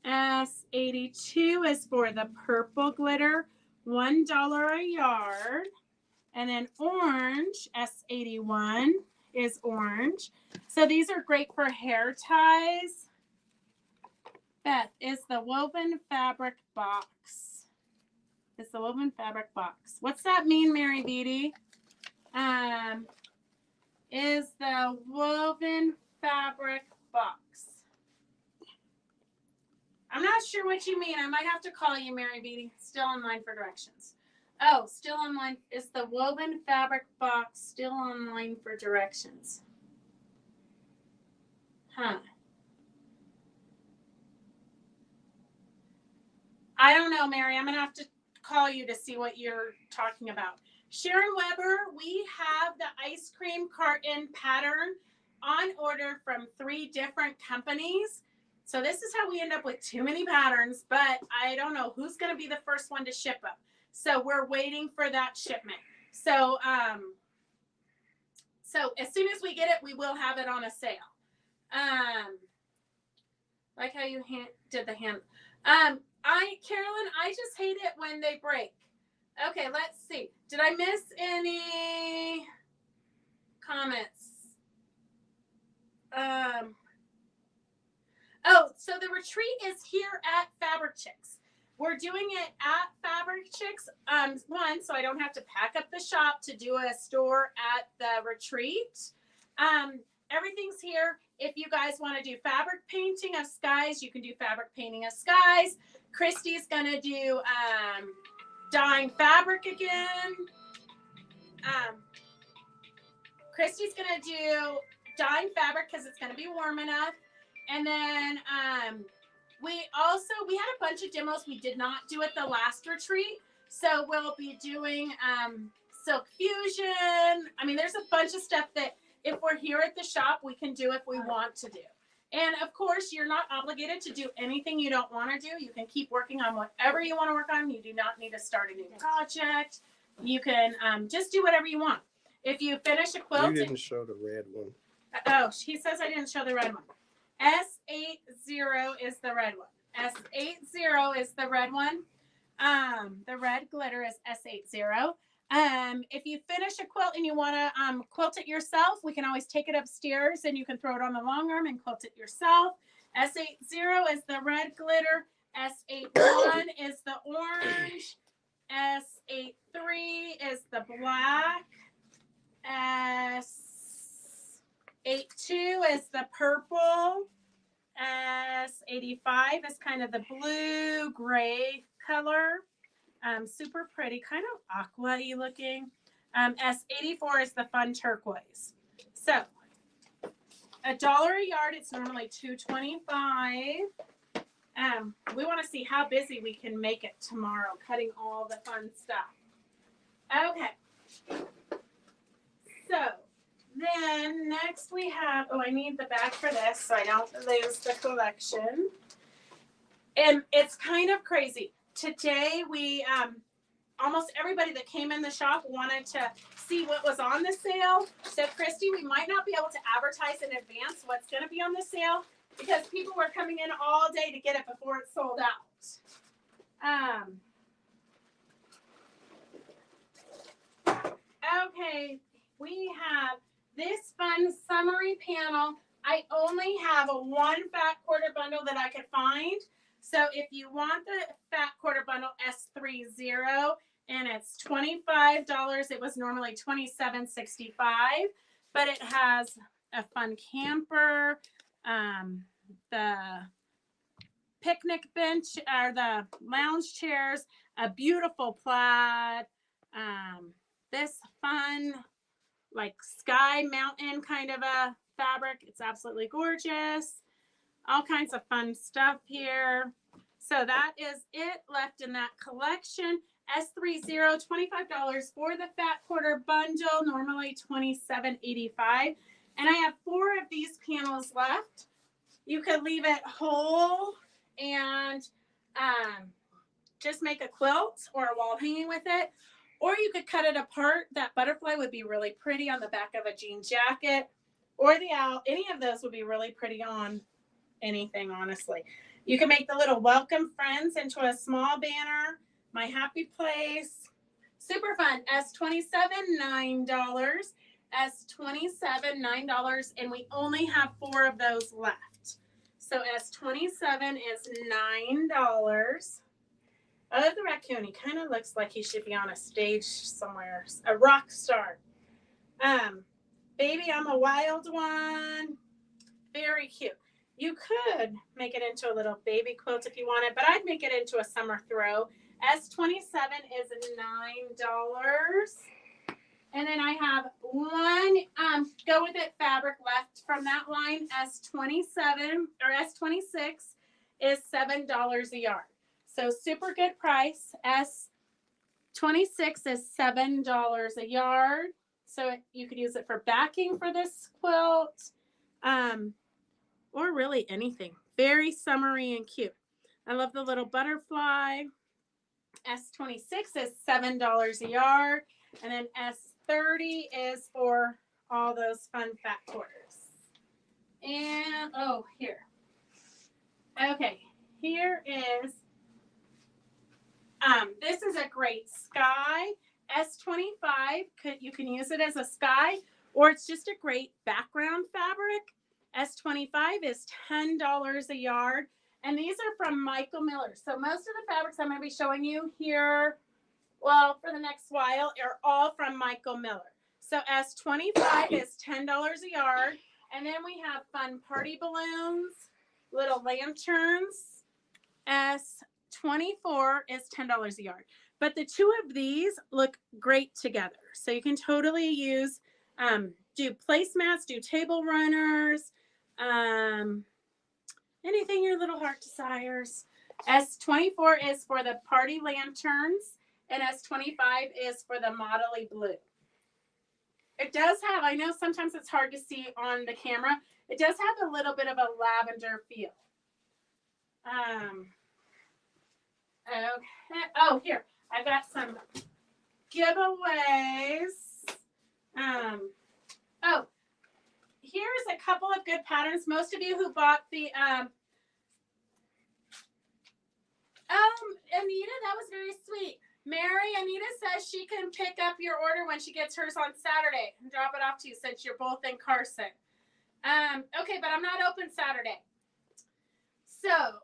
A: S82 is for the purple glitter, $1 a yard. And then orange, S81 is orange. So these are great for hair ties. Beth, is the woven fabric box. It's the woven fabric box. What's that mean, Mary Beatty? Is the woven fabric box. I'm not sure what you mean. I might have to call you, Mary Beatty. Still online for directions. Oh, still online. Is the woven fabric box still online for directions? Huh. I don't know, Mary. I'm going to have to call you to see what you're talking about. Sharon Weber, we have the ice cream carton pattern on order from 3 different companies. So this is how we end up with too many patterns, but I don't know who's going to be the first one to ship them. So we're waiting for that shipment. So as soon as we get it, we will have it on a sale. Like how you did the hand. Carolyn, I just hate it when they break. Okay, let's see. Did I miss any comments? Oh, so the retreat is here at Fabric Chicks. We're doing it at Fabric Chicks. One, so I don't have to pack up the shop to do a store at the retreat. Everything's here. If you guys want to do fabric painting of skies, you can do fabric painting of skies. Christy's going to do dyeing fabric again. Christy's going to do dyeing fabric because it's going to be warm enough. And then we had a bunch of demos we did not do at the last retreat. So we'll be doing silk fusion. I mean, there's a bunch of stuff that if we're here at the shop, we can do if we want to do. And of course, you're not obligated to do anything you don't want to do. You can keep working on whatever you want to work on. You do not need to start a new project. You can just do whatever you want. If you finish a quilt.
B: You didn't show the red one.
A: Oh, he says I didn't show the red one. S80 is the red one. S80 is the red one. The red glitter is S80. If you finish a quilt and you want to quilt it yourself, we can always take it upstairs and you can throw it on the long arm and quilt it yourself. S80 is the red glitter. S81 is the orange. S83 is the black. S82 is the purple. S85 is kind of the blue gray color. Super pretty, kind of aqua-y looking. S84 is the fun turquoise. So $1 a yard, it's normally $2.25. We want to see how busy we can make it tomorrow, cutting all the fun stuff. Okay. So then next we have, I need the bag for this so I don't lose the collection. And it's kind of crazy. Today we, almost everybody that came in the shop wanted to see what was on the sale. So Christy, we might not be able to advertise in advance what's going to be on the sale because people were coming in all day to get it before it sold out. Okay, we have this fun summary panel. I only have a 1 fat quarter bundle that I could find. So if you want the fat quarter bundle S30 and it's $25, it was normally $27.65, but it has a fun camper, the picnic bench or the lounge chairs, a beautiful plaid, this fun like sky mountain kind of a fabric. It's absolutely gorgeous. All kinds of fun stuff here. So that is it left in that collection. S30, $25 for the fat quarter bundle, normally $27.85. And I have 4 of these panels left. You could leave it whole and just make a quilt or a wall hanging with it. Or you could cut it apart. That butterfly would be really pretty on the back of a jean jacket. Or the owl. Any of those would be really pretty on anything, honestly. You can make the little welcome friends into a small banner. My happy place. Super fun. S27, $9. S27, $9. And we only have 4 of those left. So S27 is $9. Oh, the raccoon. He kind of looks like he should be on a stage somewhere. A rock star. Baby, I'm a wild one. Very cute. You could make it into a little baby quilt if you wanted, but I'd make it into a summer throw. S27 is $9. And then I have one go with it fabric left from that line. S27 or S26 is $7 a yard. So super good price. S26 is $7 a yard. So you could use it for backing for this quilt. Or really anything. Very summery and cute. I love the little butterfly. S26 is $7 a yard. And then S30 is for all those fun fat quarters. And, oh, here. Okay, here is, this is a great sky. S25, you can use it as a sky, or it's just a great background fabric. S25 is $10 a yard. And these are from Michael Miller. So most of the fabrics I'm going to be showing you here, well, for the next while, are all from Michael Miller. So S25 is $10 a yard. And then we have fun party balloons, little lanterns. S24 is $10 a yard. But the 2 of these look great together. So you can totally use, do placemats, do table runners, anything your little heart desires. S24 is for the party lanterns, and S25 is for the modelly blue. It does have, I know sometimes it's hard to see on the camera, it does have a little bit of a lavender feel. Okay. Oh, here, I've got some giveaways. Oh, here's a couple of good patterns. Most of you who bought the, Anita, that was very sweet. Anita says she can pick up your order when she gets hers on Saturday and drop it off to you since you're both in Carson. Okay, but I'm not open Saturday. So,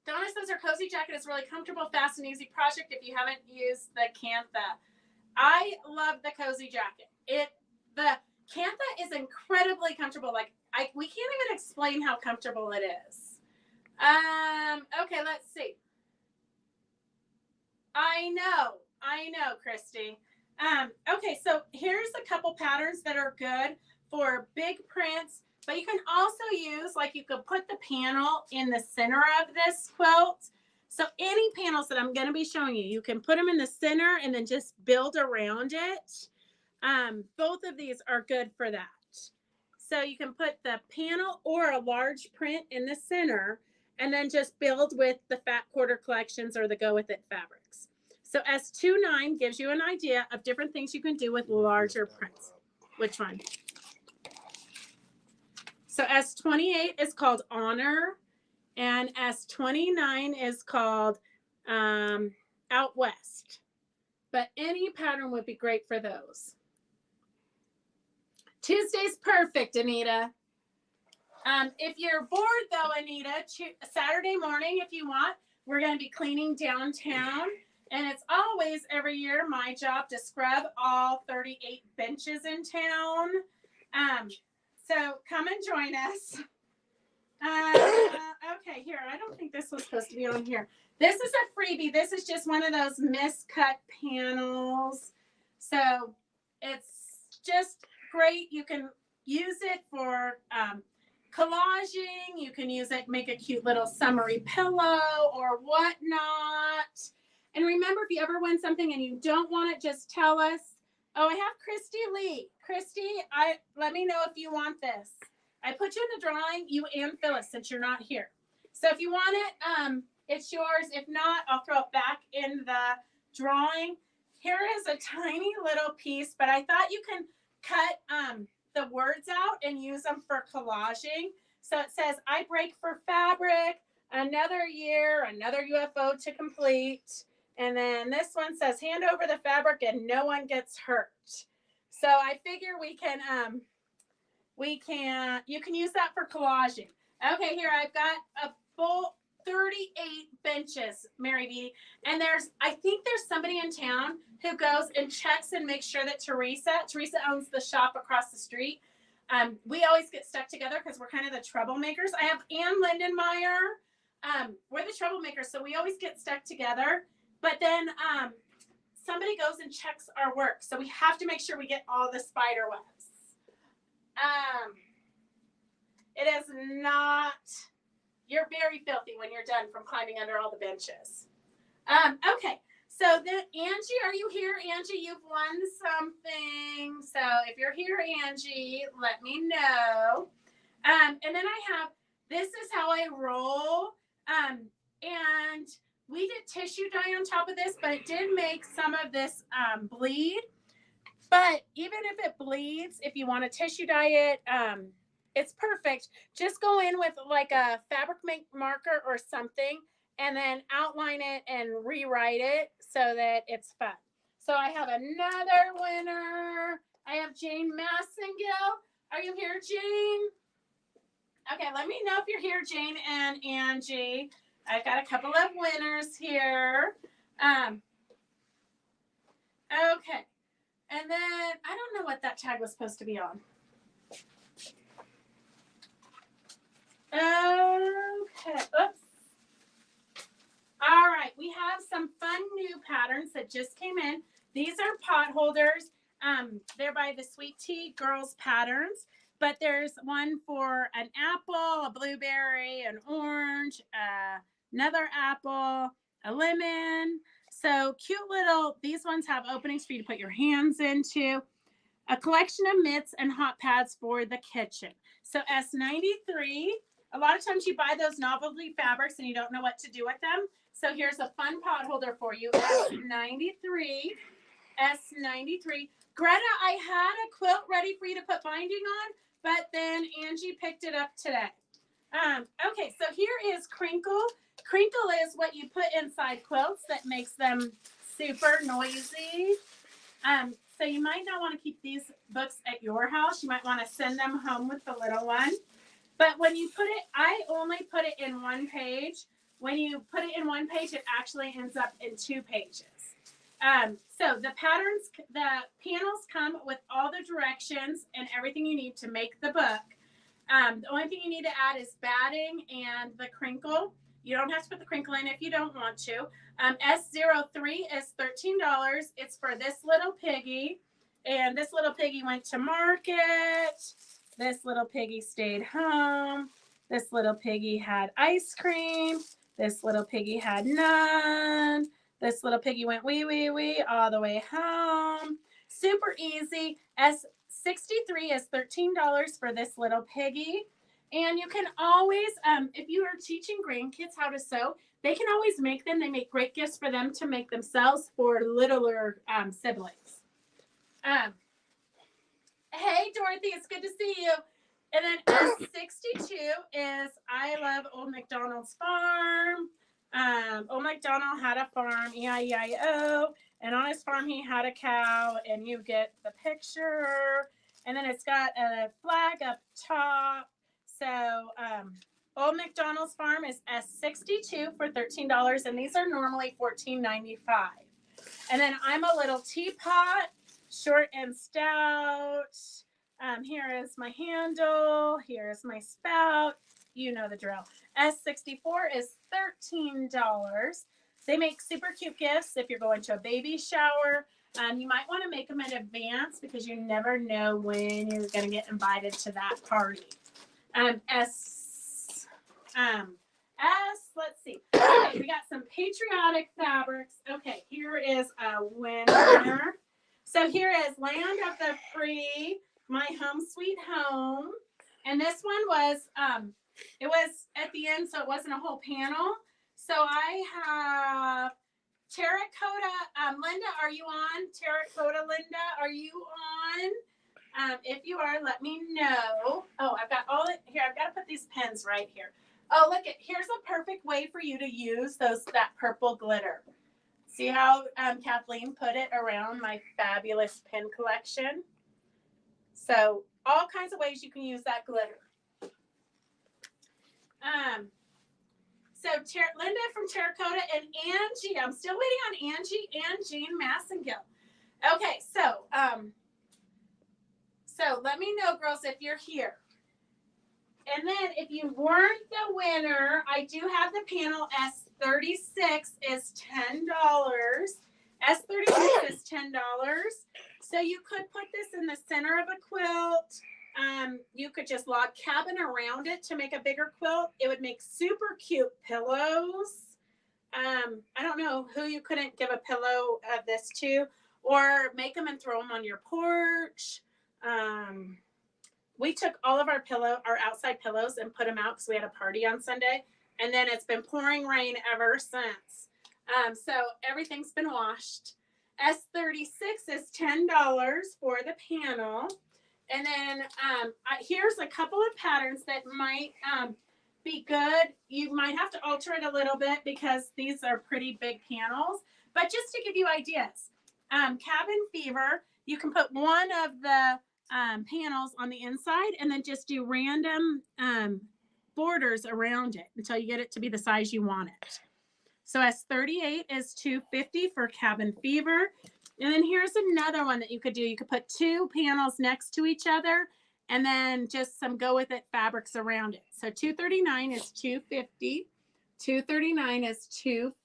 A: Donna says her cozy jacket is really comfortable, fast, and easy project if you haven't used the Cantha. I love the cozy jacket. The Cantha is incredibly comfortable. Like we can't even explain how comfortable it is. Okay, let's see. I know, Christy. Okay, so here's a couple patterns that are good for big prints, but you can also use, like you could put the panel in the center of this quilt. So any panels that I'm going to be showing you, you can put them in the center and then just build around it. Both of these are good for that. So you can put the panel or a large print in the center and then just build with the fat quarter collections or the go with it fabrics. So S29 gives you an idea of different things you can do with larger prints. Which one? So S28 is called Honor, and S29 is called Out West. But any pattern would be great for those. Tuesday's perfect, Anita. If you're bored, though, Anita, Saturday morning, if you want, we're going to be cleaning downtown. And it's always, every year, my job to scrub all 38 benches in town. So come and join us. Okay, here. I don't think this was supposed to be on here. This is a freebie. This is just one of those miscut panels. So it's just great. You can use it for collaging. You can use it, make a cute little summery pillow or whatnot. And remember, if you ever win something and you don't want it, just tell us. Oh, I have Christy Lee. Christy, let me know if you want this. I put you in the drawing, you and Phyllis, since you're not here. So if you want it, it's yours. If not, I'll throw it back in the drawing. Here is a tiny little piece, but I thought you can cut the words out and use them for collaging. So it says, I break for fabric, another year, another UFO to complete. And then this one says, hand over the fabric and no one gets hurt. So I figure you can use that for collaging. Okay, here I've got a full 38 benches, Mary B. And I think there's somebody in town who goes and checks and makes sure that Teresa owns the shop across the street. We always get stuck together because we're kind of the troublemakers. I have Ann Lindenmeyer. We're the troublemakers, so we always get stuck together. But then somebody goes and checks our work. So we have to make sure we get all the spider webs. It is not, you're very filthy when you're done from climbing under all the benches. Okay, so then Angie, are you here? Angie, you've won something. So if you're here, Angie, let me know. And then I have, this is how I roll. And we did tissue dye on top of this, but it did make some of this bleed. But even if it bleeds, if you want to tissue dye it, it's perfect. Just go in with like a fabric marker or something and then outline it and rewrite it so that it's fun. So I have another winner. I have Jane Massengill. Are you here, Jane? Okay, let me know if you're here, Jane and Angie. I've got a couple of winners here. Okay. And then, I don't know what that tag was supposed to be on. Okay, oops. All right, we have some fun new patterns that just came in. These are pot holders. They're by the Sweet Tea Girls Patterns, but there's one for an apple, a blueberry, an orange, another apple, a lemon. So cute little, these ones have openings for you to put your hands into. A collection of mitts and hot pads for the kitchen. So S93, a lot of times you buy those novelty fabrics and you don't know what to do with them. So here's a fun pot holder for you. S93. Greta, I had a quilt ready for you to put binding on, but then Angie picked it up today. Okay, so here is Crinkle. Crinkle is what you put inside quilts that makes them super noisy. So you might not want to keep these books at your house. You might want to send them home with the little one. But when you put it, I only put it in one page. When you put it in one page, it actually ends up in 2 pages. So the panels come with all the directions and everything you need to make the book. The only thing you need to add is batting and the crinkle. You don't have to put the crinkle in if you don't want to. S03 is $13. It's for this little piggy. And this little piggy went to market. This little piggy stayed home. This little piggy had ice cream. This little piggy had none. This little piggy went wee, wee, wee all the way home. Super easy. S63 is $13 for this little piggy. And you can always, if you are teaching grandkids how to sew, they can always make them. They make great gifts for them to make themselves for littler siblings. Hey, Dorothy, it's good to see you. And then S62 is I Love Old MacDonald's Farm. Old MacDonald had a farm, E-I-E-I-O. And on his farm, he had a cow, and you get the picture. And then it's got a flag up top. So Old MacDonald's Farm is S62 for $13, and these are normally $14.95. And then I'm a Little Teapot, short and stout. Here is my handle. Here's my spout. you know the drill. S64 is $13. They make super cute gifts if you're going to a baby shower. You might want to make them in advance because you never know when you're going to get invited to that party. Let's see. Okay, we got some patriotic fabrics. Okay, here is a winner. So here is Land of the Free, My Home Sweet Home. And this one was, it was at the end, so it wasn't a whole panel. So I have Terracotta. Linda, are you on? Terracotta, Linda, are you on? If you are, let me know. Oh, I've got all it here. I've got to put these pens right here. Oh, look at, here's a perfect way for you to use that purple glitter. See how Kathleen put it around my fabulous pen collection? So all kinds of ways you can use that glitter. So Linda from Terracotta and Angie. I'm still waiting on Angie and Jean Massengill. Okay, so let me know, girls, if you're here. And then if you weren't the winner, I do have the panel. S36 is $10. S36 is $10. So you could put this in the center of a quilt. You could just log cabin around it to make a bigger quilt. It would make super cute pillows. I don't know who you couldn't give a pillow of this to, or make them and throw them on your porch. We took all of our outside pillows and put them out because we had a party on Sunday, and then it's been pouring rain ever since. So everything's been washed. S36 is $10 for the panel. And then here's a couple of patterns that might be good. You might have to alter it a little bit because these are pretty big panels. But just to give you ideas, Cabin Fever, you can put one of the panels on the inside and then just do random borders around it until you get it to be the size you want it. So S38 is $250 for Cabin Fever. And then here's another one that you could do. You could put two panels next to each other and then just some go with it fabrics around it. So $239 is $250. $239 is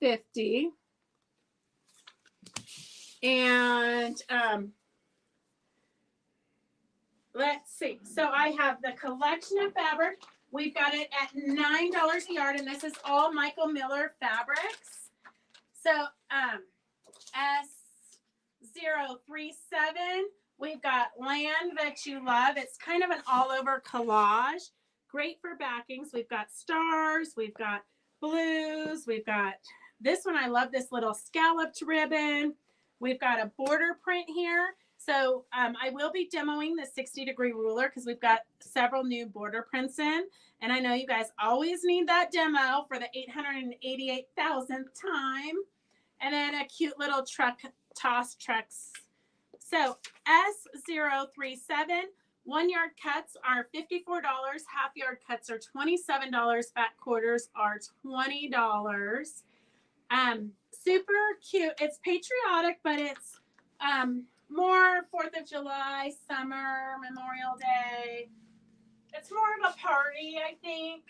A: $250. And let's see. So I have the collection of fabric. We've got it at $9 a yard, and this is all Michael Miller fabrics. So S037, we've got Land That You Love. It's kind of an all-over collage. Great for backings. We've got stars. We've got blues. We've got this one. I love this little scalloped ribbon. We've got a border print here. So I will be demoing the 60-degree ruler because we've got several new border prints in. And I know you guys always need that demo for the 888,000th time. And then a cute little toss trucks. So S037, 1 yard cuts are $54. Half yard cuts are $27. Fat quarters are $20. Super cute. It's patriotic, but it's more 4th of July, summer, Memorial Day. It's more of a party, I think.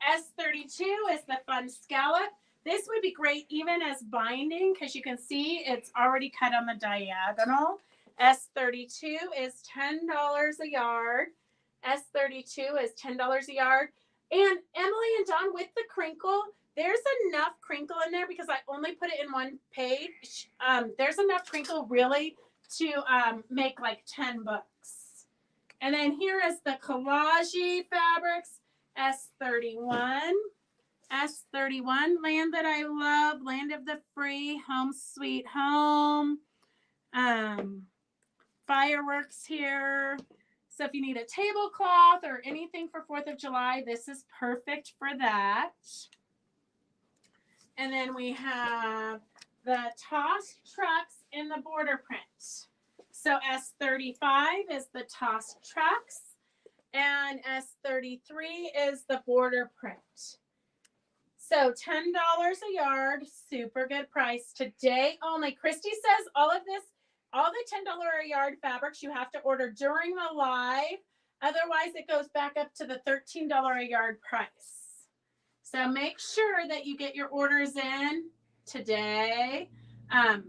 A: S32 is the fun scallop. This would be great even as binding because you can see it's already cut on the diagonal. S32 is $10 a yard. S32 is $10 a yard. And Emily and Dawn, with the crinkle, there's enough crinkle in there because I only put it in one page. There's enough crinkle really to make like 10 books. And then here is the collage fabrics, S31. S31, Land That I Love, Land of the Free, Home Sweet Home. Fireworks here. So if you need a tablecloth or anything for 4th of July, this is perfect for that. And then we have the tossed trucks in the border print. So S35 is the tossed trucks and S33 is the border print. So $10 a yard, super good price today only. Christy says all of this, all the $10 a yard fabrics you have to order during the live. Otherwise, it goes back up to the $13 a yard price. So make sure that you get your orders in today, so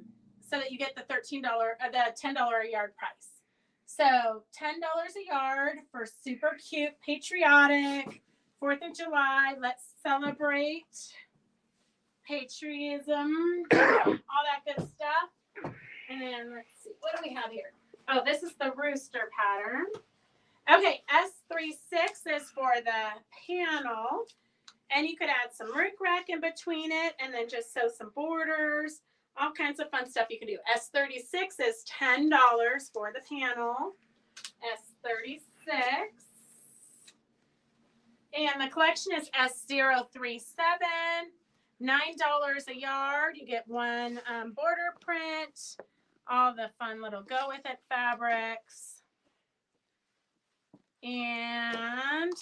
A: that you get the $10 a yard price. So $10 a yard for super cute, patriotic, 4th of July. Let's celebrate patriotism, all that good stuff. And then let's see, what do we have here? Oh, this is the rooster pattern. Okay, S36 is for the panel. And you could add some rickrack in between it and then just sew some borders. All kinds of fun stuff you can do. S36 is $10 for the panel. S36. And the collection is S037. $9 a yard. You get one border print. All the fun little go with it fabrics. And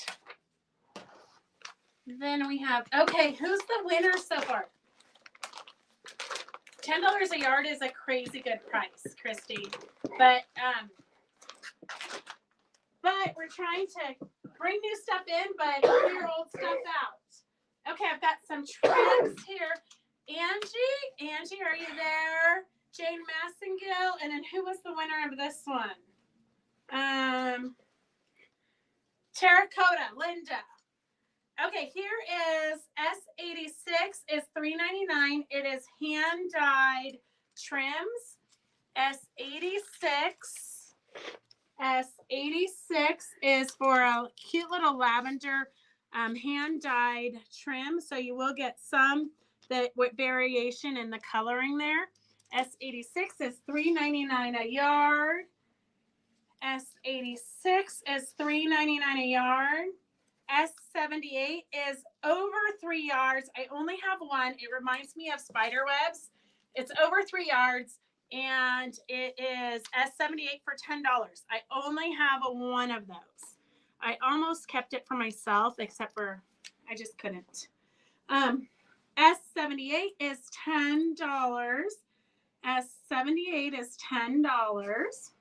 A: then we have, okay, who's the winner so far? $10 a yard is a crazy good price, Christy. But we're trying to bring new stuff in, but clear old stuff out. Okay, I've got some trims here. Angie, are you there? Jane Massengill, and then who was the winner of this one? Terracotta, Linda. Okay, here is S86 is $3.99. It is hand dyed trims. S86 is for a cute little lavender hand dyed trim. So you will get some with variation in the coloring there. S86 is $3.99 a yard. S86 is $3.99 a yard. S78 is over 3 yards. I only have one. It reminds me of spider webs. It's over 3 yards, and it is S78 for $10. I only have one of those. I almost kept it for myself, except for I just couldn't. S78 is $10. S78 is $10.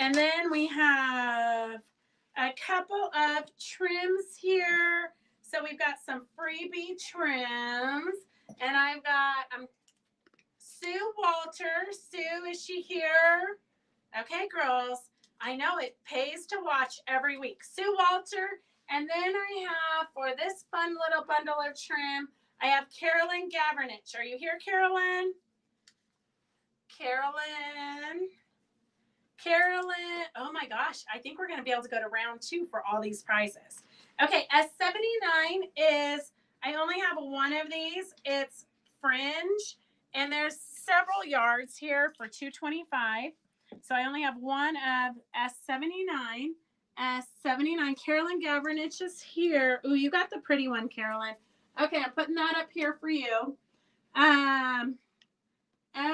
A: And then we have a couple of trims here. So we've got some freebie trims. And I've got Sue Walter. Sue, is she here? Okay, girls. I know it pays to watch every week. Sue Walter. And then I have, for this fun little bundle of trim, I have Carolyn Gavernich. Are you here, Carolyn? Carolyn, oh my gosh, I think we're going to be able to go to round 2 for all these prizes. Okay, S79 is, I only have one of these. It's fringe, and there's several yards here for $2.25. So I only have one of S79. S79, Carolyn Gavernich is here. Ooh, you got the pretty one, Carolyn. Okay, I'm putting that up here for you.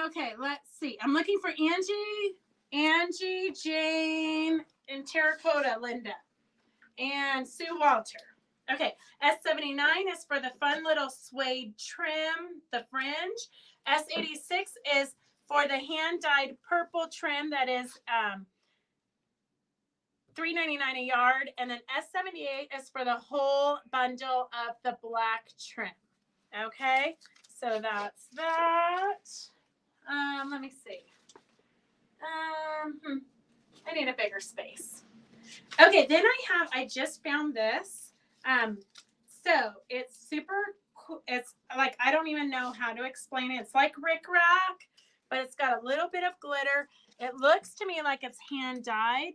A: Okay, let's see. I'm looking for Angie, Jane, and Terracotta, Linda, and Sue Walter. Okay, S79 is for the fun little suede trim, the fringe. S86 is for the hand-dyed purple trim that is $3.99 a yard. And then S78 is for the whole bundle of the black trim. Okay, so that's that. Let me see. I need a bigger space. Okay, then I just found this. So it's super cool. It's like, I don't even know how to explain it. It's like rickrack, but it's got a little bit of glitter. It looks to me like it's hand dyed.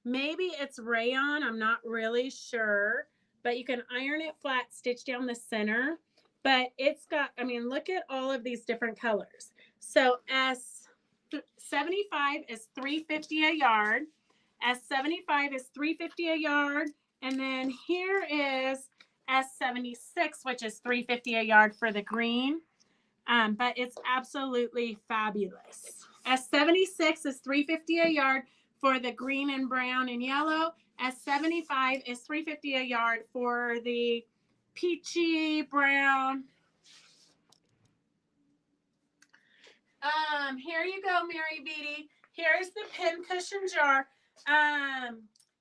A: Maybe it's rayon. I'm not really sure, but you can iron it flat, stitch down the center. But it's got, I mean, look at all of these different colors. So S75 is $3.50 a yard. S75 is $3.50 a yard. And then here is S76, which is $3.50 a yard for the green. But it's absolutely fabulous. S76 is $3.50 a yard for the green and brown and yellow. S75 is $3.50 a yard for the peachy brown. Here you go, Mary Beatty. Here's the pin cushion jar.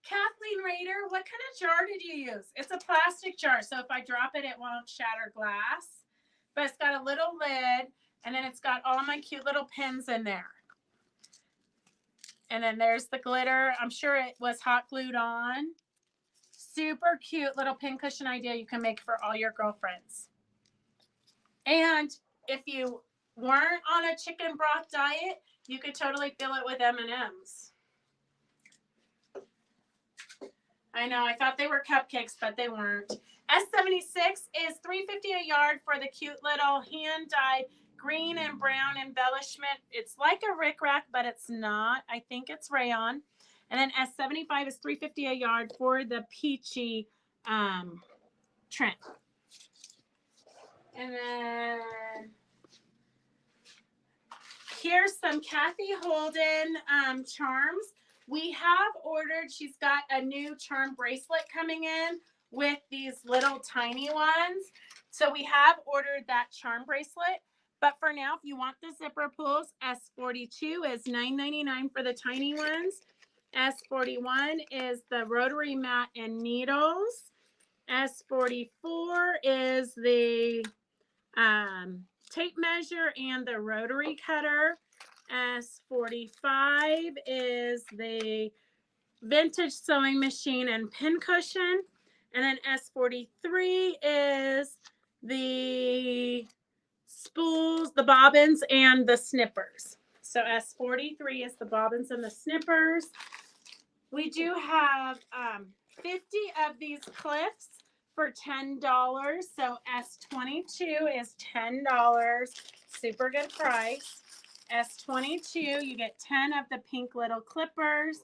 A: Kathleen Rader, what kind of jar did you use? It's a plastic jar, so if I drop it, it won't shatter glass. But it's got a little lid, and then it's got all my cute little pins in there. And then there's the glitter. I'm sure it was hot glued on. Super cute little pincushion idea you can make for all your girlfriends. And if you weren't on a chicken broth diet, you could totally fill it with M&Ms. I know, I thought they were cupcakes, but they weren't. S76 is $3.50 a yard for the cute little hand-dyed green and brown embellishment. It's like a rickrack, but it's not. I think it's rayon. And then S75 is $3.50 a yard for the peachy trim. And then here's some Kathy Holden charms. We have ordered, she's got a new charm bracelet coming in with these little tiny ones. So we have ordered that charm bracelet. But for now, if you want the zipper pulls, S42 is $9.99 for the tiny ones. S41 is the rotary mat and needles. S44 is the tape measure and the rotary cutter. S45 is the vintage sewing machine and pin cushion. And then S43 is the spools, the bobbins, and the snippers. So S43 is the bobbins and the snippers. We do have 50 of these clips for $10. So S22 is $10. Super good price. S22, you get 10 of the pink little clippers.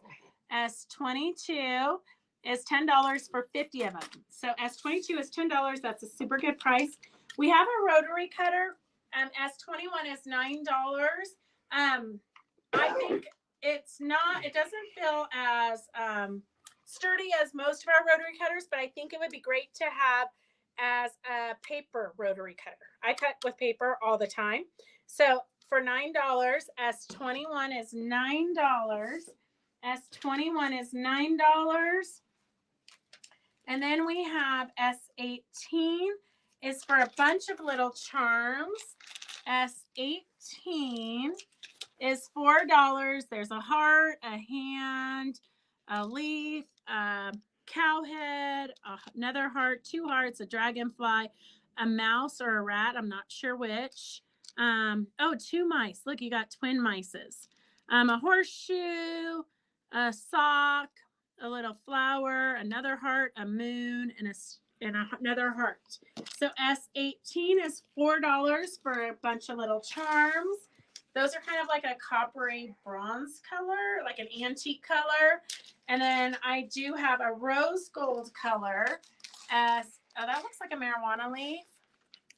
A: S22 is $10 for 50 of them. So S22 is $10. That's a super good price. We have a rotary cutter. S21 is $9. I think it doesn't feel as sturdy as most of our rotary cutters, but I think it would be great to have as a paper rotary cutter. I cut with paper all the time. So for $9, S21 is $9. S21 is $9. And then we have S18 is for a bunch of little charms. S18 is $4. There's a heart, a hand, a leaf, a cow head, another heart, two hearts, a dragonfly, a mouse or a rat. I'm not sure which. Two mice. Look, you got twin mices. A horseshoe, a sock, a little flower, another heart, a moon, and another heart. So S18 is $4 for a bunch of little charms. Those are kind of like a coppery bronze color, like an antique color. And then I do have a rose gold color. That looks like a marijuana leaf.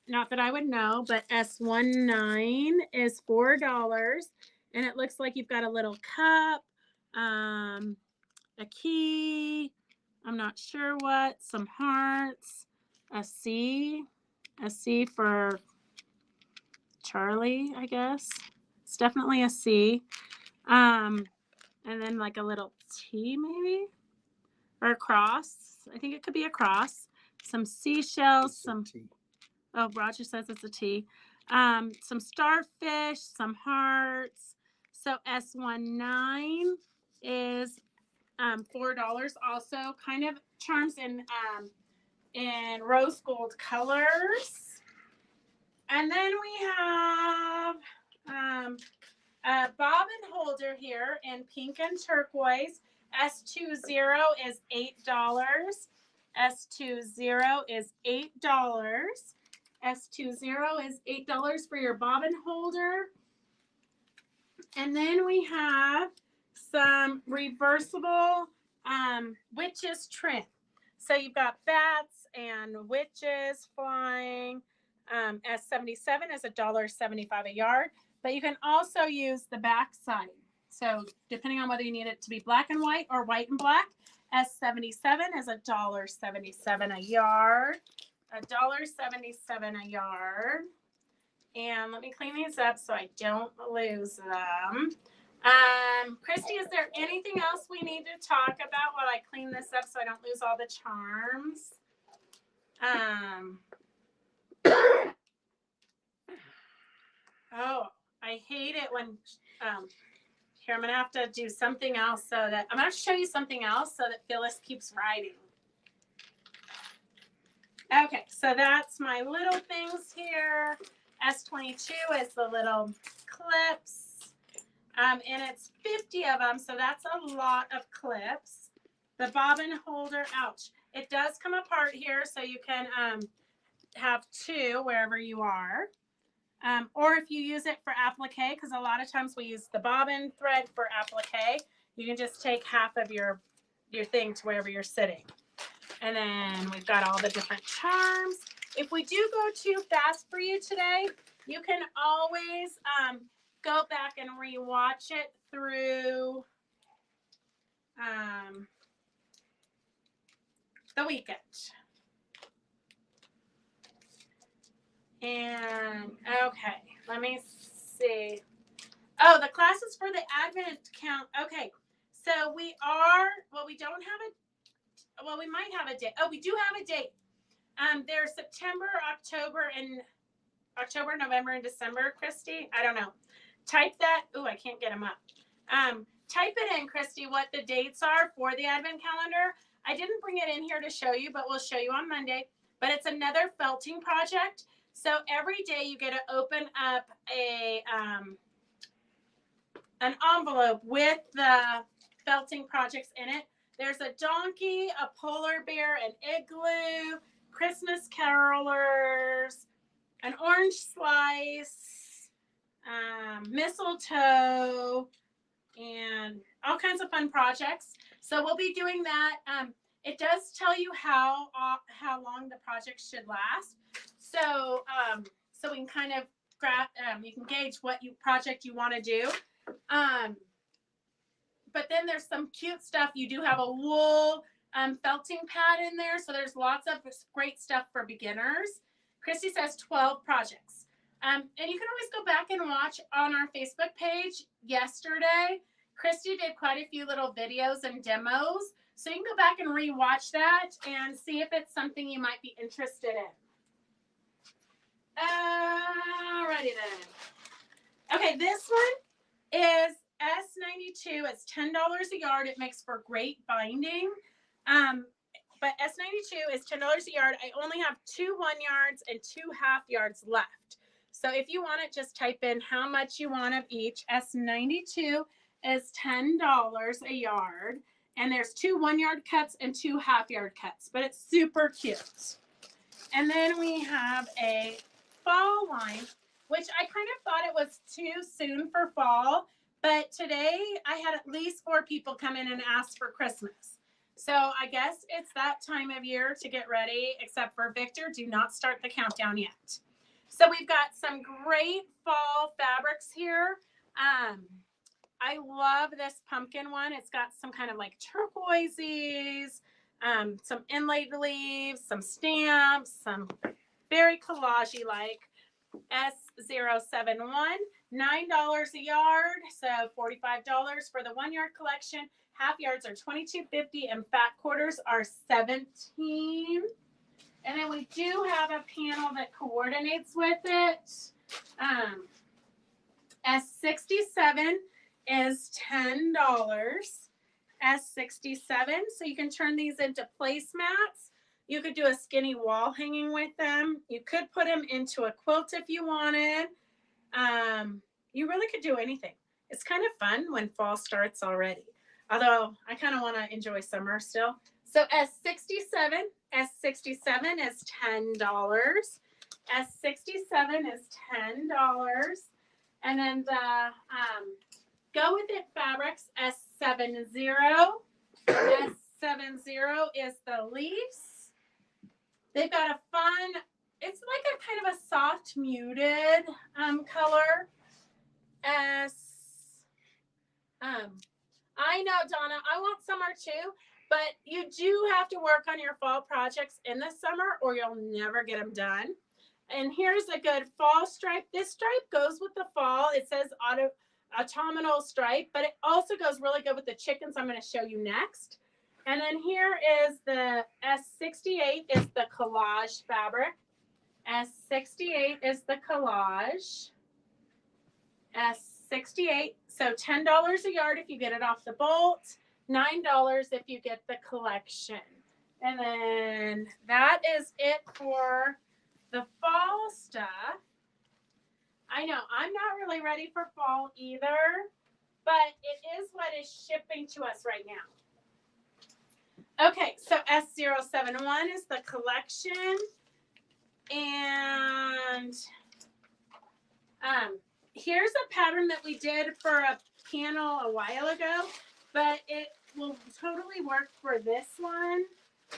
A: Not that I would know, but S19 is $4. And it looks like you've got a little cup, a key, I'm not sure what, some hearts, a C for Charlie, I guess. It's definitely a C. And then like a little T maybe, or a cross. I think it could be a cross. Some seashells, Roger says it's a T. Some starfish, some hearts. So S19 is $4 also, kind of charms in rose gold colors. And then we have a bobbin holder here in pink and turquoise. S20 is $8. S20 is $8. S20 is $8 for your bobbin holder. And then we have some reversible witches trim. So you've got bats and witches flying. S77 is $1.75 a yard, but you can also use the back side. So depending on whether you need it to be black and white or white and black, S77 is $1.77 a yard. $1.77 a yard. And let me clean these up so I don't lose them. Christy, is there anything else we need to talk about while I clean this up so I don't lose all the charms? Oh, I hate it when, here, I'm going to have to do something else so that, I'm going to show you something else so that Phyllis keeps writing. Okay, so that's my little things here. S22 is the little clips. And it's 50 of them, so that's a lot of clips. The bobbin holder, ouch. It does come apart here, so you can have two wherever you are. Or if you use it for applique, because a lot of times we use the bobbin thread for applique, you can just take half of your thing to wherever you're sitting. And then we've got all the different charms. If we do go too fast for you today, you can always go back and rewatch it through the weekend. And okay, let me see. Oh, the classes for the Advent count. Okay, so we don't have we might have a date. Oh, we do have a date. There's September, October, November, and December, Christy. I don't know. Type that. Oh, I can't get them up. Type it in, Christy, what the dates are for the Advent calendar. I didn't bring it in here to show you, but we'll show you on Monday. But it's another felting project. So every day you get to open up an envelope with the felting projects in it. There's a donkey, a polar bear, an igloo, Christmas carolers, an orange slice, mistletoe, and all kinds of fun projects. So we'll be doing that. It does tell you how long the project should last. So so we can kind of you can gauge what project you want to do. But then there's some cute stuff. You do have a wool felting pad in there. So there's lots of great stuff for beginners. Christy says 12 projects. And you can always go back and watch on our Facebook page yesterday. Christy did quite a few little videos and demos. So you can go back and rewatch that and see if it's something you might be interested in. Alrighty then. Okay, this one is S92. It's $10 a yard. It makes for great binding. But S92 is $10 a yard. I only have 2 1 yards and 2 1/2 yards left. So if you want it, just type in how much you want of each. S92 is $10 a yard. And there's 2 1 yard cuts and 2 1/2 yard cuts. But it's super cute. And then we have a fall line, which I kind of thought it was too soon for fall. But today I had at least 4 people come in and ask for Christmas. So I guess it's that time of year to get ready, except for Victor. Do not start the countdown yet. So we've got some great fall fabrics here. I love this pumpkin one. It's got some kind of like turquoises, some inlaid leaves, some stamps, some very collagey like. S071, $9 a yard, so $45 for the 1 yard collection. 1/2 yards are $22.50 and fat quarters are $17. And then we do have a panel that coordinates with it. S67 is $10. S67, so you can turn these into placemats. You could do a skinny wall hanging with them. You could put them into a quilt if you wanted. You really could do anything. It's kind of fun when fall starts already. Although I kind of want to enjoy summer still. So S67 is $10. S67 is $10. And then the Go With It Fabrics S70. S70 is the leaves. They've got a fun, it's like a kind of a soft muted color. I know, Donna, I want summer too, but you do have to work on your fall projects in the summer or you'll never get them done. And here's a good fall stripe. This stripe goes with the fall. It says autumnal stripe, but it also goes really good with the chickens I'm going to show you next. And then here is the S68 is the collage fabric. S68 is the collage. S68, so $10 a yard if you get it off the bolt, $9 if you get the collection. And then that is it for the fall stuff. I know I'm not really ready for fall either, but it is what is shipping to us right now. Okay, so S071 is the collection. And here's a pattern that we did for a panel a while ago, but it will totally work for this one,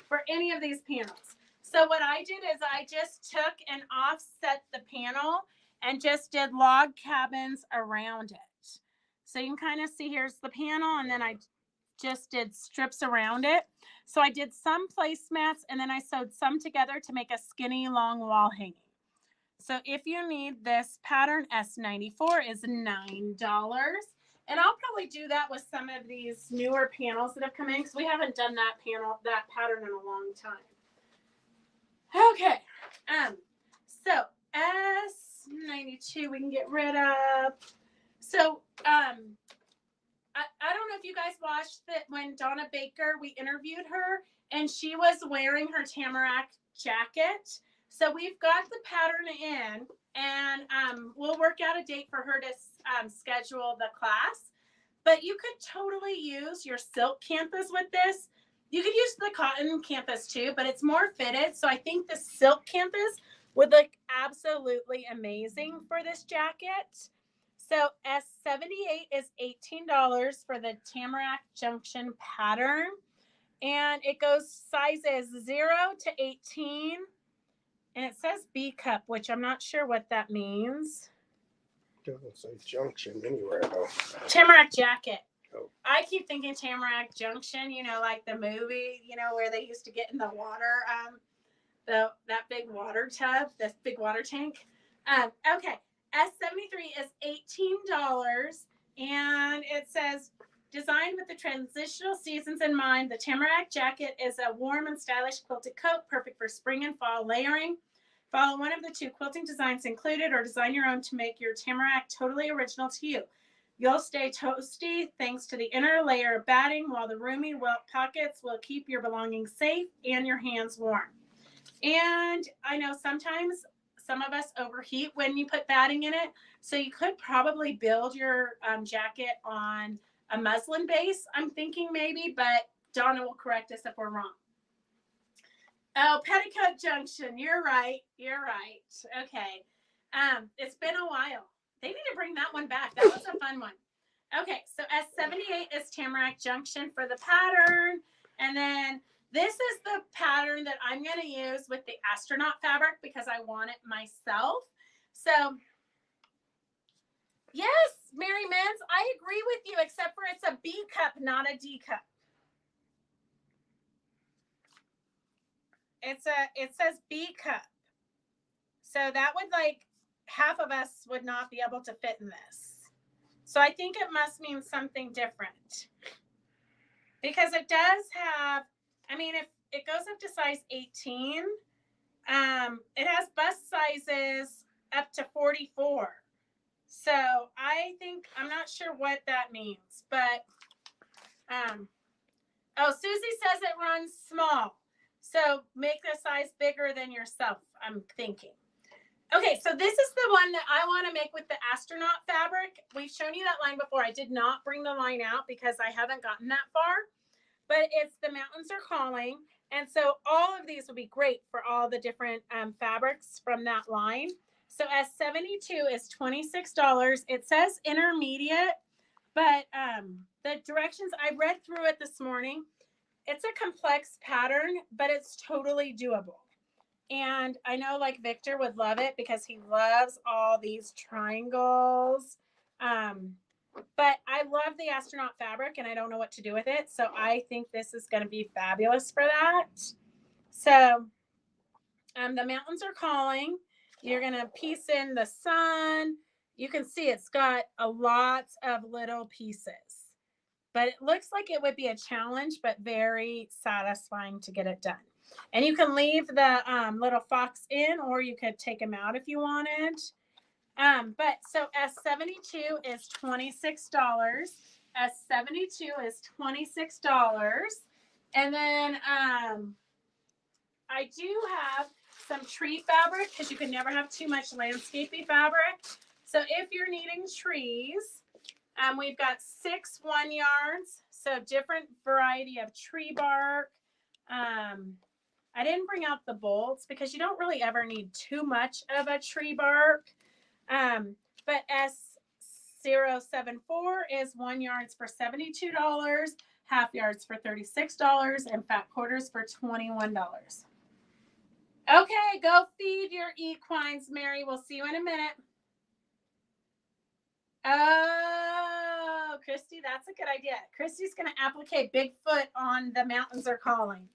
A: for any of these panels. So what I did is I just took and offset the panel and just did log cabins around it. So you can kind of see here's the panel, and then I just did strips around it. So I did some placemats, and then I sewed some together to make a skinny long wall hanging. So if you need this pattern, S94 is $9. And I'll probably do that with some of these newer panels that have come in, because we haven't done that pattern in a long time. Okay, so S92 we can get rid of. So I don't know if you guys watched that when Donna Baker, we interviewed her, and she was wearing her tamarack jacket. So we've got the pattern in, and we'll work out a date for her to schedule the class. But you could totally use your silk canvas with this. You could use the cotton canvas too, but it's more fitted. So I think the silk canvas would look absolutely amazing for this jacket. So S78 is $18 for the Tamarack Junction pattern. And it goes sizes 0 to 18. And it says B cup, which I'm not sure what that means.
B: Doesn't say junction anywhere though.
A: Tamarack jacket.
B: Oh.
A: I keep thinking Tamarack Junction, you know, like the movie, you know, where they used to get in the water, that big water tub, this big water tank. Okay, S73 is $18, and it says, designed with the transitional seasons in mind, the Tamarack jacket is a warm and stylish quilted coat, perfect for spring and fall layering. Follow one of the 2 quilting designs included, or design your own to make your Tamarack totally original to you. You'll stay toasty thanks to the inner layer of batting, while the roomy welt pockets will keep your belongings safe and your hands warm. And I know sometimes some of us overheat when you put batting in it, so you could probably build your jacket on a muslin base, I'm thinking maybe, but Donna will correct us if we're wrong. Oh, Petticoat Junction, you're right. Okay, it's been a while. They need to bring that one back. That was a fun one. Okay, so S78 is Tamarack Junction for the pattern. And then this is the pattern that I'm going to use with the astronaut fabric because I want it myself. So, yes, Mary Menz, I agree with you, except for it's a B cup, not a D cup. It says B cup. So that would, like, half of us would not be able to fit in this. So I think it must mean something different. Because it does have, I mean, if it goes up to size 18, it has bust sizes up to 44. So I think, I'm not sure what that means, but, oh, Susie says it runs small. So make the size bigger than yourself, I'm thinking. Okay, so this is the one that I want to make with the astronaut fabric. We've shown you that line before. I did not bring the line out because I haven't gotten that far, but it's The Mountains Are Calling. And so all of these would be great for all the different fabrics from that line. So S72 is $26. It says intermediate, but the directions, I read through it this morning. It's a complex pattern, but it's totally doable. And I know like Victor would love it because he loves all these triangles. But I love the astronaut fabric and I don't know what to do with it. So I think this is going to be fabulous for that. So The Mountains Are Calling. You're going to piece in the sun you can see it's got a lot of little pieces, but it looks like it would be a challenge, but very satisfying to get it done. And you can leave the little fox in, or you could take him out if you wanted. But so S72 is $26. S72 is $26. And then I do have some tree fabric because you can never have too much landscaping fabric. So if you're needing trees, we've got 6 1-yards, so different variety of tree bark. I didn't bring out the bolts because you don't really ever need too much of a tree bark. But S074 is 1 yards for $72, half yards for $36, and fat quarters for $21. Okay, go feed your equines, Mary. We'll see you in a minute. Oh, Christy, that's a good idea. Christy's going to applicate Bigfoot on the mountains are calling.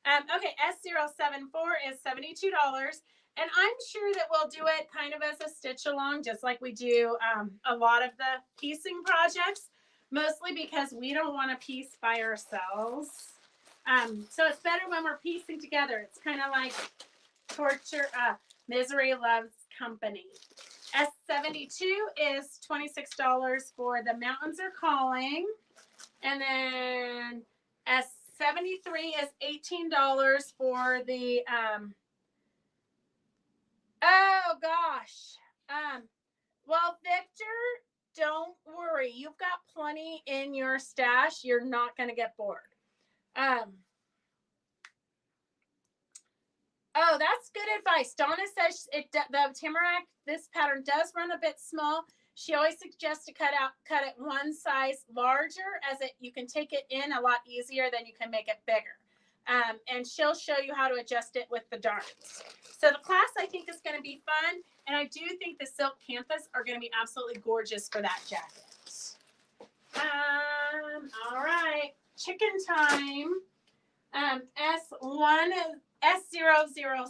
A: Okay, S074 is $72. And I'm sure that we'll do it kind of as a stitch along, just like we do a lot of the piecing projects, mostly because we don't want to piece by ourselves. So it's better when we're piecing together. It's kind of like torture, misery loves company. S72 is $26 for the mountains are calling. And then S73 is $18 for the, oh gosh. Well, Victor, don't worry. You've got plenty in your stash. You're not going to get bored. Oh, that's good advice. Donna says the tamarack, this pattern does run a bit small. She always suggests to cut it one size larger, as you can take it in a lot easier than you can make it bigger. And she'll show you how to adjust it with the darns. So the class, I think, is going to be fun. And I do think the silk canthas are going to be absolutely gorgeous for that jacket. All right, chicken time. S006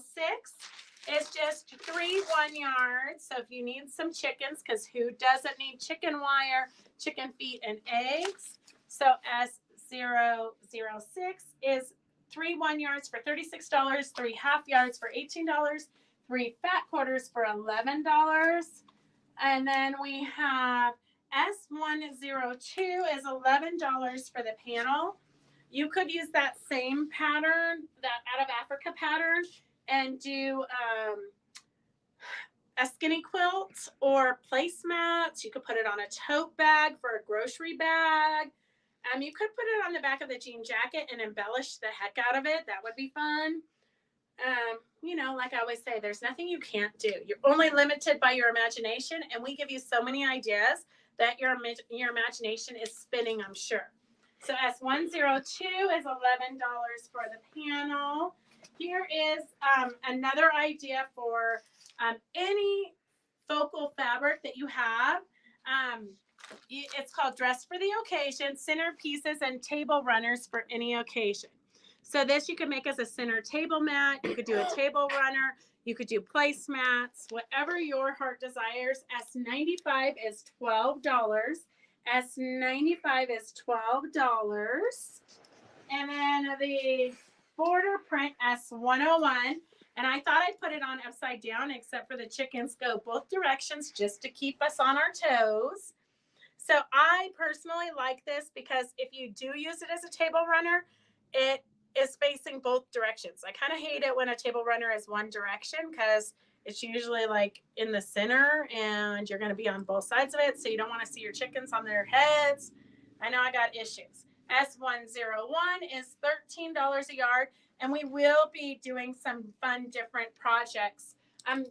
A: is just 3 1-yards. So if you need some chickens, because who doesn't need chicken wire, chicken feet, and eggs? So S006 is 3 1-yards for $36, 3 half yards for $18, 3 fat quarters for $11. And then we have S102 is $11 for the panel. You could use that same pattern, that out of Africa pattern, and do a skinny quilt or placemats. You could put it on a tote bag for a grocery bag. You could put it on the back of the jean jacket and embellish the heck out of it. That would be fun. You know, like I always say, there's nothing you can't do. You're only limited by your imagination, and we give you so many ideas that your imagination is spinning, I'm sure. So S102 is $11 for the panel. Here is another idea for any focal fabric that you have. It's called Dress for the Occasion, Center Pieces and Table Runners for Any Occasion. So this you can make as a center table mat. You could do a table runner. You could do placemats, whatever your heart desires. S95 is $12. S95 is $12. And then the border print S101. And I thought I'd put it on upside down, except for the chickens go both directions just to keep us on our toes. So I personally like this because if you do use it as a table runner, it is facing both directions. I kind of hate it when a table runner is one direction because it's usually like in the center and you're going to be on both sides of it. So you don't want to see your chickens on their heads. I know I got issues. S101 is $13 a yard. And we will be doing some fun, different projects.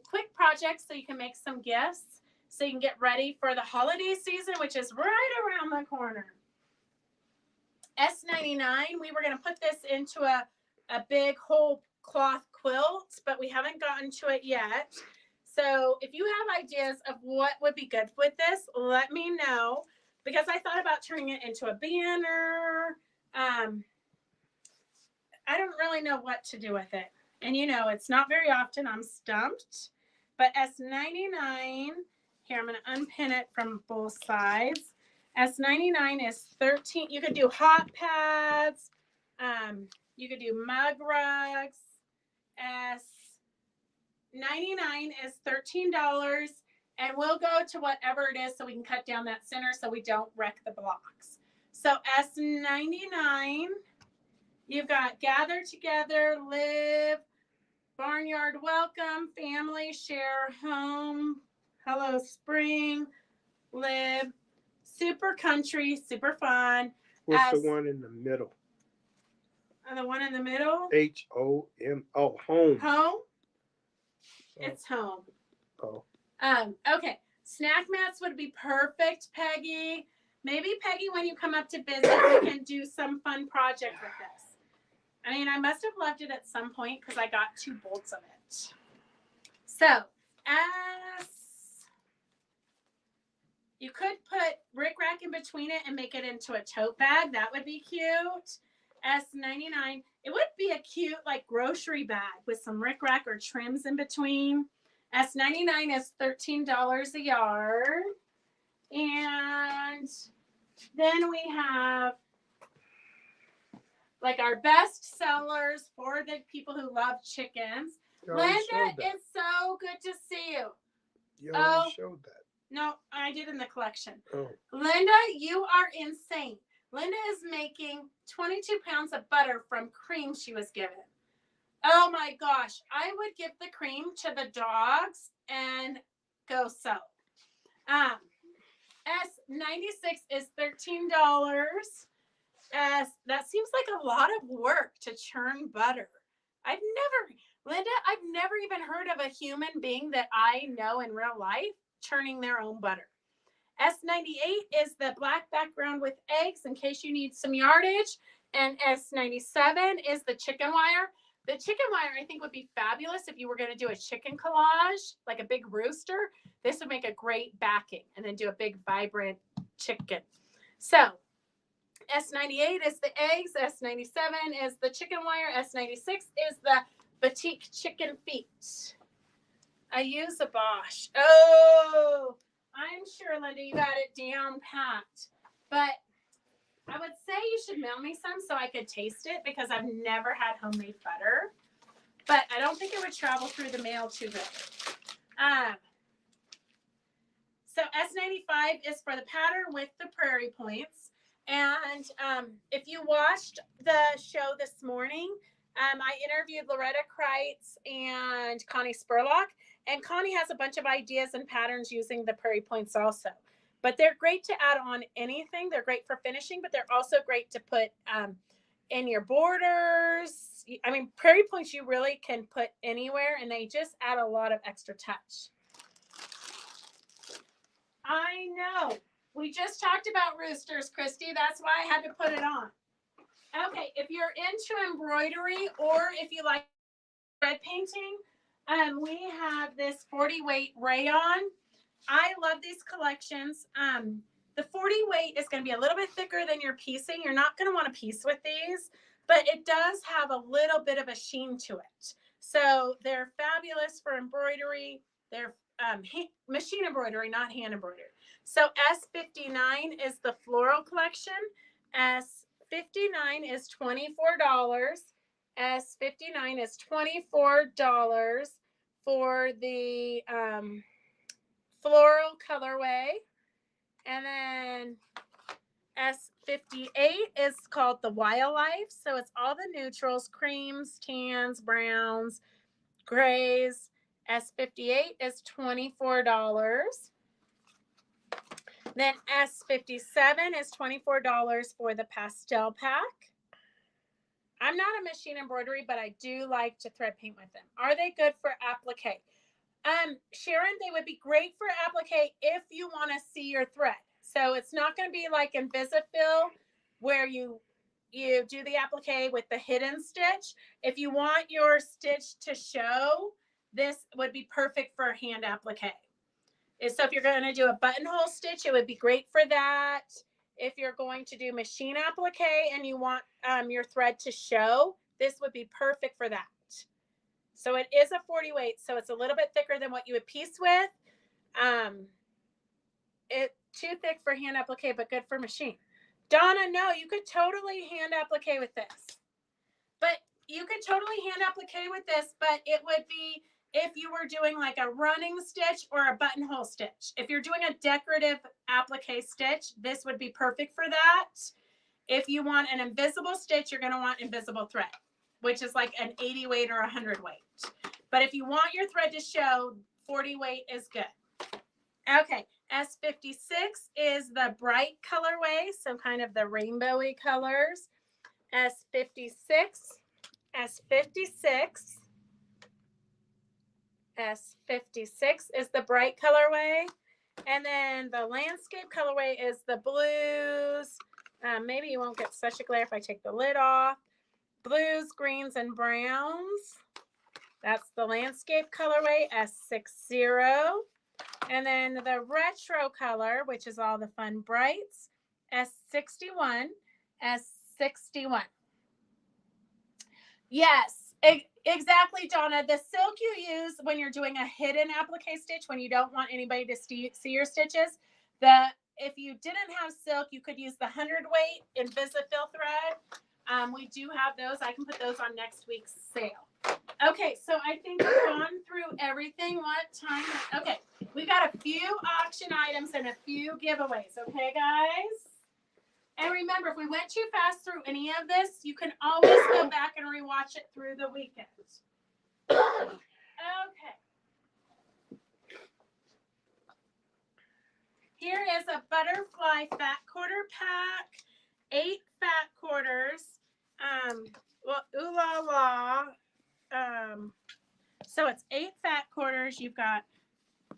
A: Quick projects so you can make some gifts. So you can get ready for the holiday season, which is right around the corner. S99, we were going to put this into a big whole cloth quilt, but we haven't gotten to it yet. So if you have ideas of what would be good with this, let me know, because I thought about turning it into a banner. I don't really know what to do with it. And you know, it's not very often I'm stumped, but S99, Here, I'm going to unpin it from both sides. S99 is 13. You could do hot pads. You could do mug rugs. S99 is $13. And we'll go to whatever it is so we can cut down that center so we don't wreck the blocks. So S99, you've got Gather Together, Live, Barnyard Welcome, Family, Share, Home, Hello Spring, Live, Super Country, Super Fun.
B: What's the one in the middle?
A: The one in the middle?
B: HOM. Oh, home.
A: Home?
B: Oh,
A: It's home.
B: oh.
A: Okay. Snack mats would be perfect, Peggy. Maybe, Peggy, when you come up to visit, we can do some fun project with this. I mean, I must have loved it at some point because I got 2 bolts of it. So, you could put rickrack in between it and make it into a tote bag. That would be cute. S99. It would be a cute, like, grocery bag with some rickrack or trims in between. S99 is $13 a yard. And then we have like our best sellers for the people who love chickens.
B: You already
A: Linda,
B: showed that.
A: it's so good to see you.
B: You already showed that.
A: No, I did in the collection.
B: Oh.
A: Linda, you are insane. Linda is making 22 pounds of butter from cream she was given. Oh my gosh. I would give the cream to the dogs and go so. S96 is $13. That seems like a lot of work to churn butter. Linda, I've never even heard of a human being that I know in real life churning their own butter. S98 is the black background with eggs in case you need some yardage. And S97 is the chicken wire. The chicken wire, I think, would be fabulous if you were going to do a chicken collage, like a big rooster. This would make a great backing, and then do a big, vibrant chicken. So S98 is the eggs. S97 is the chicken wire. S96 is the batik chicken feet. I use a Bosch. Oh, I'm sure, Linda, you got it down packed. But I would say you should mail me some so I could taste it because I've never had homemade butter. But I don't think it would travel through the mail too good. So S95 is for the pattern with the prairie points. And if you watched the show this morning, I interviewed Loretta Kreitz and Connie Spurlock. And Connie has a bunch of ideas and patterns using the prairie points also. But they're great to add on anything. They're great for finishing, but they're also great to put in your borders. I mean, prairie points you really can put anywhere, and they just add a lot of extra touch. I know. We just talked about roosters, Christy. That's why I had to put it on. Okay, if you're into embroidery or if you like thread painting, we have this 40 weight rayon. I love these collections. The 40 weight is going to be a little bit thicker than your piecing. You're not going to want to piece with these, but it does have a little bit of a sheen to it. So they're fabulous for embroidery. They're machine embroidery, not hand embroidery. So S59 is the floral collection. S59 is $24. S59 is $24 for the floral colorway. And then S58 is called the Wildlife. So it's all the neutrals, creams, tans, browns, grays. S58 is $24. Then S57 is $24 for the pastel pack. I'm not a machine embroidery, but I do like to thread paint with them. Are they good for applique? Sharon, they would be great for applique if you want to see your thread. So it's not going to be like Invisafill where you do the applique with the hidden stitch. If you want your stitch to show, this would be perfect for hand applique. So if you're going to do a buttonhole stitch, it would be great for that. If you're going to do machine applique and you want your thread to show, this would be perfect for that. So it is a 40 weight, so it's a little bit thicker than what you would piece with. it too thick for hand applique, but good for machine. Donna, no, you could totally hand applique with this. But you could totally hand applique with this, but it would be if you were doing like a running stitch or a buttonhole stitch. If you're doing a decorative applique stitch, this would be perfect for that. If you want an invisible stitch, you're going to want invisible thread, which is like an 80 weight or 100 weight. But if you want your thread to show, 40 weight is good. Okay, S56 is the bright colorway, so kind of the rainbowy colors. S56, S56, S56 is the bright colorway. And then the landscape colorway is the blues. Maybe you won't get such a glare if I take the lid off. Blues, greens, and browns. That's the landscape colorway, S60. And then the retro color, which is all the fun brights, S61, S61. Yes, exactly, Donna. The silk you use when you're doing a hidden applique stitch, when you don't want anybody to see your stitches, if you didn't have silk, you could use the 100 weight Invisifil thread. We do have those. I can put those on next week's sale. Okay, so I think we've gone through everything. What time? Okay, we got a few auction items and a few giveaways. Okay, guys? And remember, if we went too fast through any of this, you can always go back and rewatch it through the weekend. Okay. Here is a butterfly fat quarter pack, 8 fat quarters. Well, ooh la la. So it's 8 fat quarters. You've got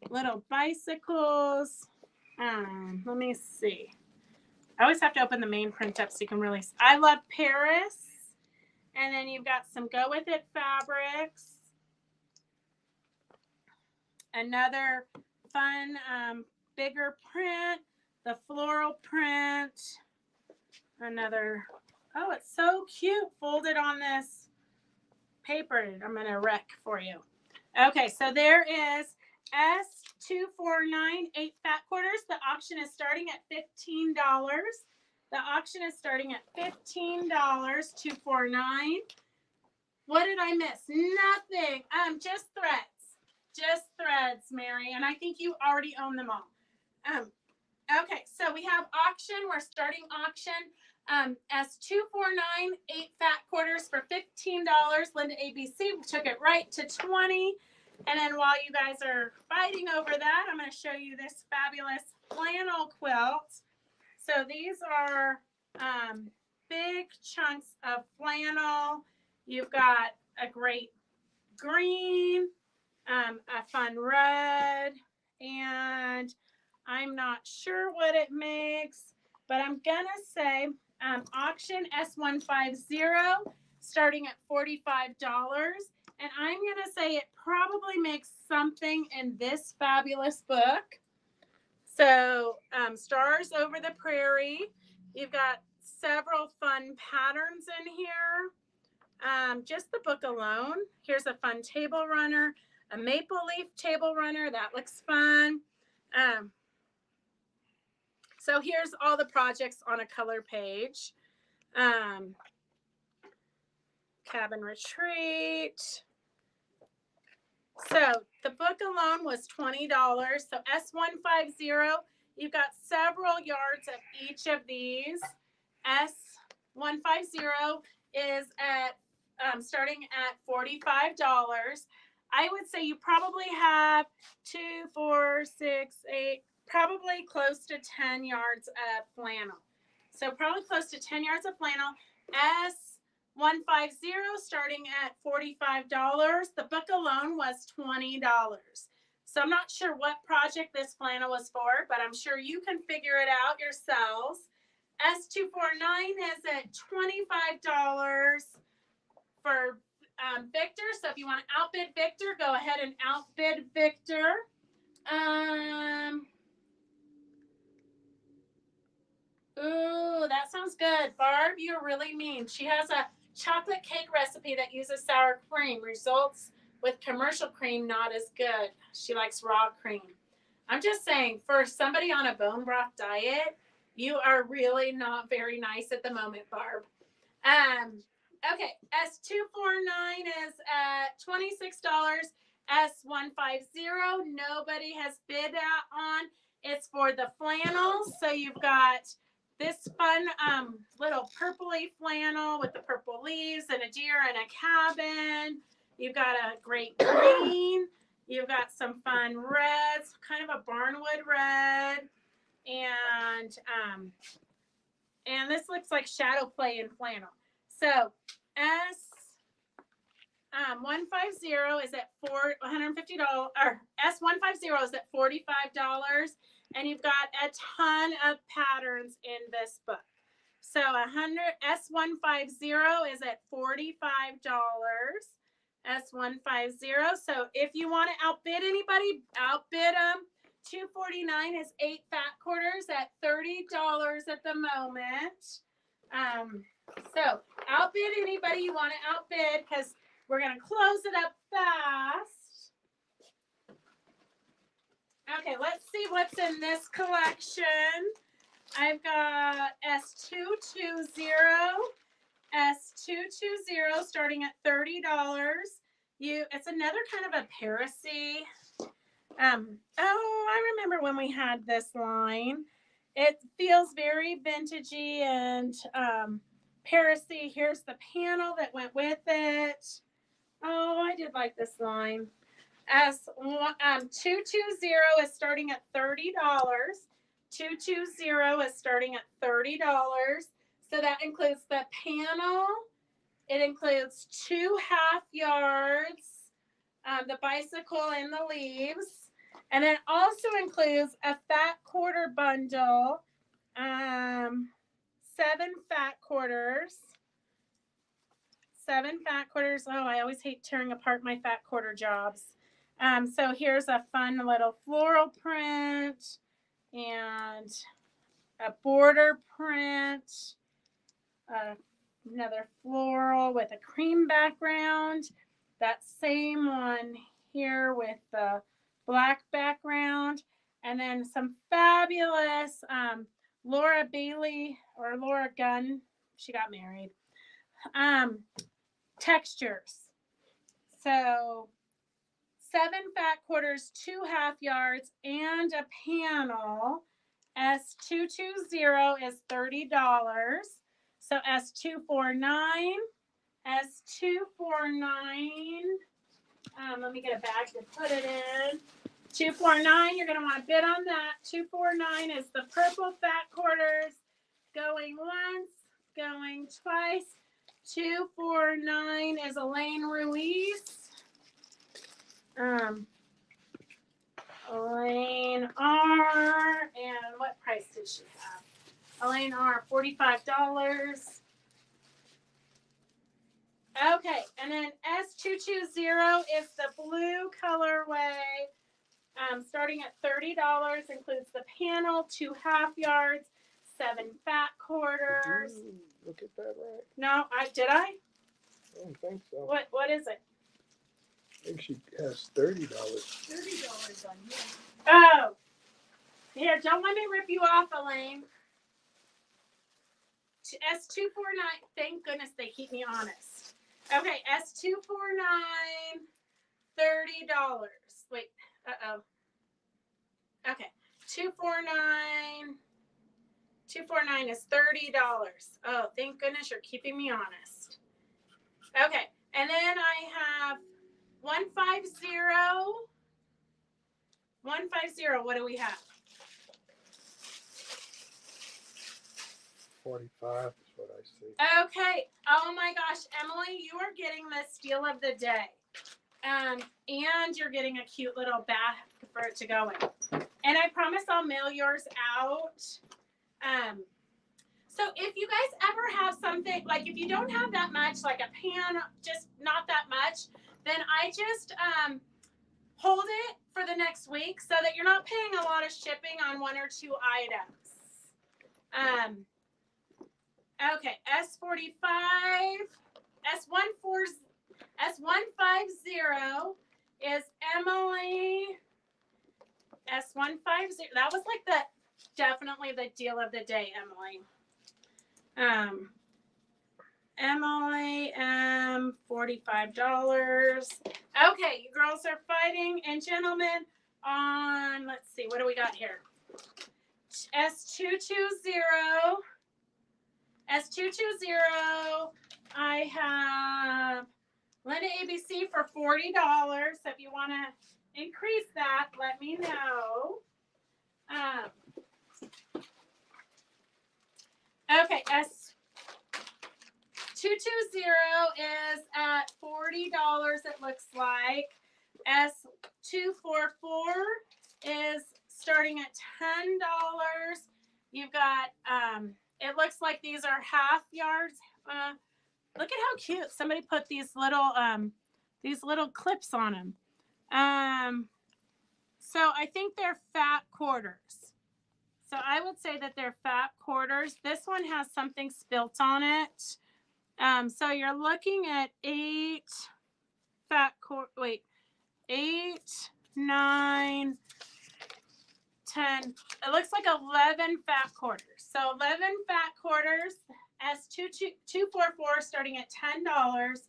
A: little bicycles. Let me see. I always have to open the main print up so you can really see. I love Paris. And then you've got some Go With It fabrics. Another fun, bigger print. The floral print. Another, oh, it's so cute. Folded on this paper. I'm going to wreck for you. Okay, so there is S249 8 fat quarters. The auction is starting at $15. The auction is starting at $15. 249. What did I miss? Nothing. Just threads. Just threads, Mary. And I think you already own them all. Okay, so we have auction. We're starting auction. S249 8 fat quarters for $15. Linda ABC took it right to 20. And then while you guys are fighting over that, I'm going to show you this fabulous flannel quilt. So these are big chunks of flannel. You've got a great green, a fun red, and I'm not sure what it makes, but I'm going to say auction S150 starting at $45. And I'm going to say it probably makes something in this fabulous book. So Stars Over the Prairie. You've got several fun patterns in here. Just the book alone. Here's a fun table runner. A maple leaf table runner. That looks fun. So here's all the projects on a color page. Cabin Retreat. So the book alone was $20. So S150, you've got several yards of each of these. S150 is at starting at $45. I would say you probably have 2, 4, 6, 8, probably close to 10 yards of flannel. So probably close to 10 yards of flannel. S150 starting at $45. The book alone was $20. So I'm not sure what project this flannel was for, but I'm sure you can figure it out yourselves. S249 is at $25 for Victor. So if you want to outbid Victor, go ahead and outbid Victor. Ooh, that sounds good. Barb, you're really mean. She has a chocolate cake recipe that uses sour cream. Results with commercial cream not as good. She likes raw cream. I'm just saying, for somebody on a bone broth diet, you are really not very nice at the moment, Barb. Okay, S249 is at $26. S150, nobody has bid on. It's for the flannels. So you've got this fun little purpley flannel with the purple leaves and a deer and a cabin. You've got a great green. You've got some fun reds, kind of a barnwood red. And this looks like shadow play in flannel. So S150 is at $150, or S150 is at $45, and you've got a ton of patterns in this book. So S150 is at $45. S150. So if you want to outbid anybody, outbid them. $249 is 8 fat quarters at $30 at the moment. So outbid anybody you want to outbid, because we're going to close it up fast. Okay, let's see what's in this collection. I've got S220 starting at $30. It's another kind of a Parisi. I remember when we had this line. It feels very vintagey and Parisi. Here's the panel that went with it. Oh, I did like this line. S220 is starting at $30. 220 is starting at $30. So that includes the panel. It includes 2 half yards, the bicycle and the leaves. And it also includes a fat quarter bundle, 7 fat quarters. 7 fat quarters. Oh, I always hate tearing apart my fat quarter jobs. So here's a fun little floral print and a border print, another floral with a cream background. That same one here with the black background, and then some fabulous Laura Bailey or Laura Gunn. She got married. Textures. So 7 fat quarters, 2 half yards, and a panel. S220 is $30. So S249. Let me get a bag to put it in. 249, you're going to want to bid on that. 249 is the purple fat quarters. Going once, going twice. 249 is Elaine Ruiz. Elaine R. And what price did she have? Elaine R. $45. Okay, and then S220 is the blue colorway. Starting at $30, includes the panel, 2 half yards, 7 fat quarters.
B: Did you look at that right?
A: No, did I?
B: I don't think so.
A: What is it?
B: I think she has $30.
C: $30 on here.
A: Oh, here, don't let me rip you off, Elaine. S249. Thank goodness they keep me honest. Okay, S249, $30. Wait, Okay, 249 is $30. Oh, thank goodness you're keeping me honest. Okay, and then I have 150. 150, what do we have?
B: 45 is what I see.
A: Okay. Oh my gosh, Emily, you are getting the steal of the day. And you're getting a cute little bag for it to go in. And I promise I'll mail yours out. So if you guys ever have something, like if you don't have that much, like a pan, just not that much, then I just hold it for the next week so that you're not paying a lot of shipping on 1 or 2 items. Okay, S45, S150 is Emily S150. That was like definitely the deal of the day, Emily. Emily, $45. Okay, you girls are fighting, and gentlemen, on, let's see, what do we got here? S220. S220. I have Linda ABC for $40. So if you want to increase that, let me know. Okay, S220 is at $40, it looks like. S244 is starting at $10. You've got, it looks like these are half yards. Look at how cute. Somebody put these little clips on them. So I think they're fat quarters. So I would say that they're fat quarters. This one has something spilt on it. So you're looking at 8, 9, 10. It looks like 11 fat quarters. So 11 fat quarters. S244 starting at $10.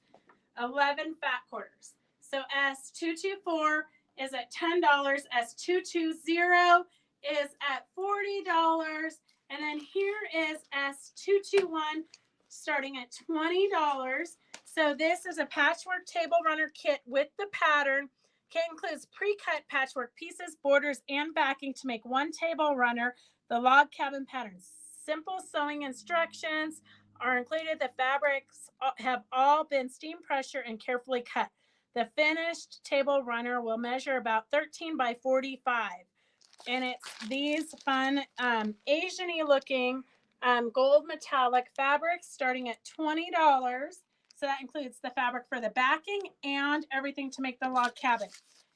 A: 11 fat quarters. So S224 is at $10. S220 is at $40. And then here is S221 starting at $20. So this is a patchwork table runner kit with the pattern. Kit includes pre-cut patchwork pieces, borders, and backing to make one table runner, the log cabin pattern. Simple sewing instructions are included. The fabrics have all been steam pressure and carefully cut. The finished table runner will measure about 13 by 45. And it's these fun Asian-y looking gold metallic fabrics starting at $20. So that includes the fabric for the backing and everything to make the log cabin.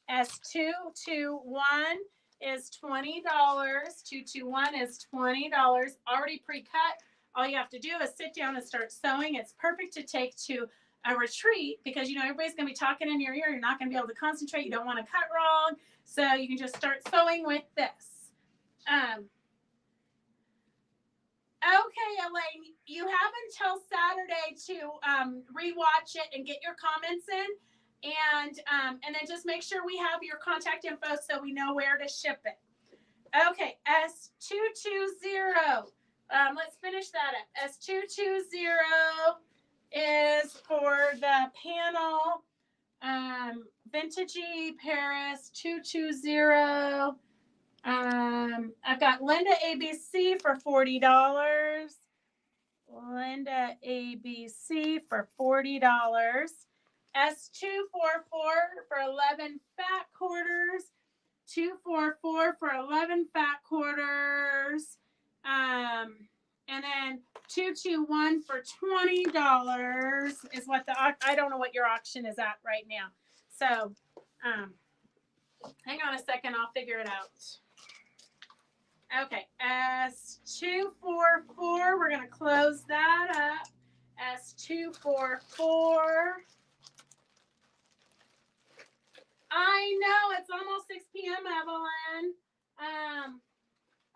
A: S221 is $20. 221 is $20, already pre-cut. All you have to do is sit down and start sewing. It's perfect to take to a retreat because, you know, everybody's going to be talking in your ear. You're not going to be able to concentrate. You don't want to cut wrong. So you can just start sewing with this. Okay, Elaine, you have until Saturday to rewatch it and get your comments in. And then just make sure we have your contact info so we know where to ship it. Okay, S220. Let's finish that up. S220 is for the panel. Vintagey Paris 220. I've got Linda ABC for $40. Linda ABC for $40. S244 for 11 fat quarters. 244 for 11 fat quarters. And then 221 for $20 is what I don't know what your auction is at right now. So, hang on a second, I'll figure it out. Okay, S244, we're gonna close that up. S244. I know it's almost 6 p.m., Evelyn.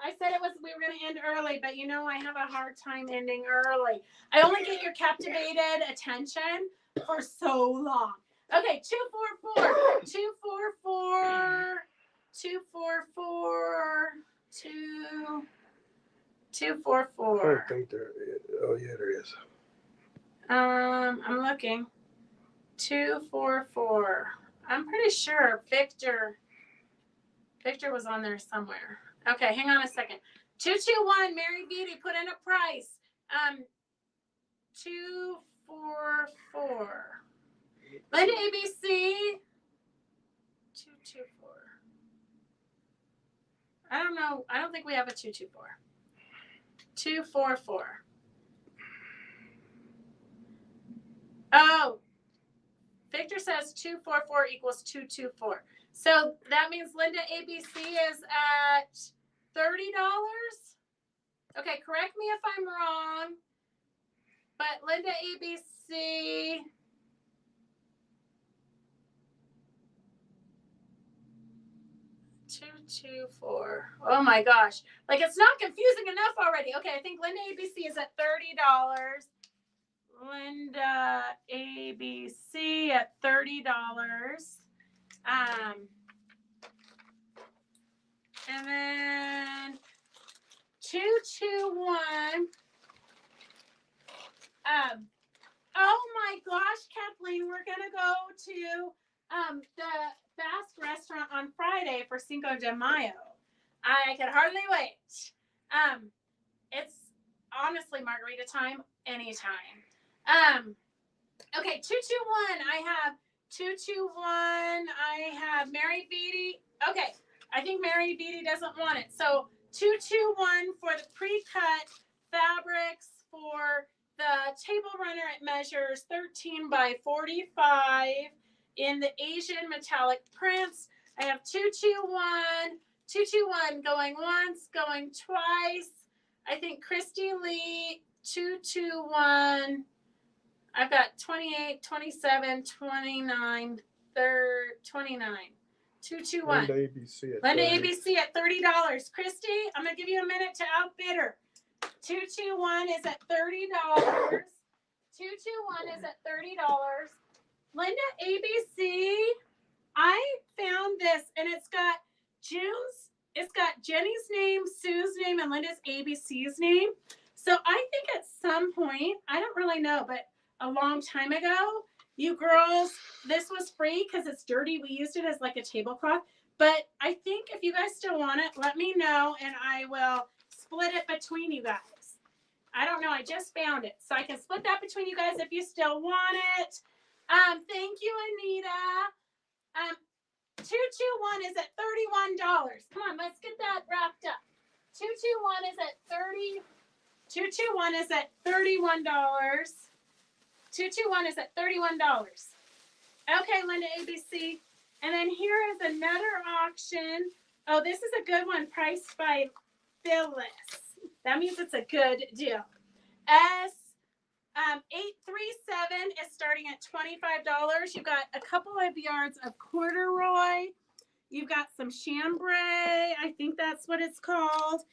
A: I said we were going to end early, but you know I have a hard time ending early. I only get your captivated attention for so long. Okay, 244, 244, 244, 244.
B: I don't think there is. Oh, yeah, there is.
A: I'm looking. 244. I'm pretty sure Victor was on there somewhere. Okay, hang on a second. 221, Mary Beauty, put in a price. 244. Linda ABC. 224. I don't know. I don't think we have a 224. 244. Oh. Victor says 244 equals 224. So that means Linda ABC is at $30. Okay, correct me if I'm wrong. But Linda ABC. 224. Oh my gosh. Like it's not confusing enough already. Okay, I think Linda ABC is at $30. Linda ABC at $30. And then 221. Oh my gosh, Kathleen, we're gonna go to the fast restaurant on Friday for Cinco de Mayo. I can hardly wait. It's honestly margarita time anytime. Okay, 221. I have 221. I have Mary Beatty. Okay, I think Mary Beatty doesn't want it. So 221 for the pre-cut fabrics for the table runner. It measures 13 by 45 in the Asian metallic prints. I have 221. 221 going once, going twice. I think Christy Lee 221. I've got 28, 27, 29, 29. 221.
B: Linda ABC at
A: Linda
B: 30.
A: ABC at $30. Christy, I'm gonna give you a minute to outbid her. 221 is at $30. 221 is at $30. Linda ABC, I found this and it's got Jenny's name, Sue's name, and Linda's ABC's name. So I think at some point, I don't really know, but a long time ago, you girls, this was free because it's dirty. We used it as like a tablecloth. But I think if you guys still want it, let me know and I will split it between you guys. I don't know. I just found it. So I can split that between you guys if you still want it. Thank you, Anita. 221 is at $31. Come on, let's get that wrapped up. 221 is at 30. 221 is at $31. 221 is at $31. Okay, Linda ABC. And then here is another auction. Oh, this is a good one, priced by Phyllis. That means it's a good deal. S837 is starting at $25. You've got a couple of yards of corduroy. You've got some chambray. I think that's what it's called.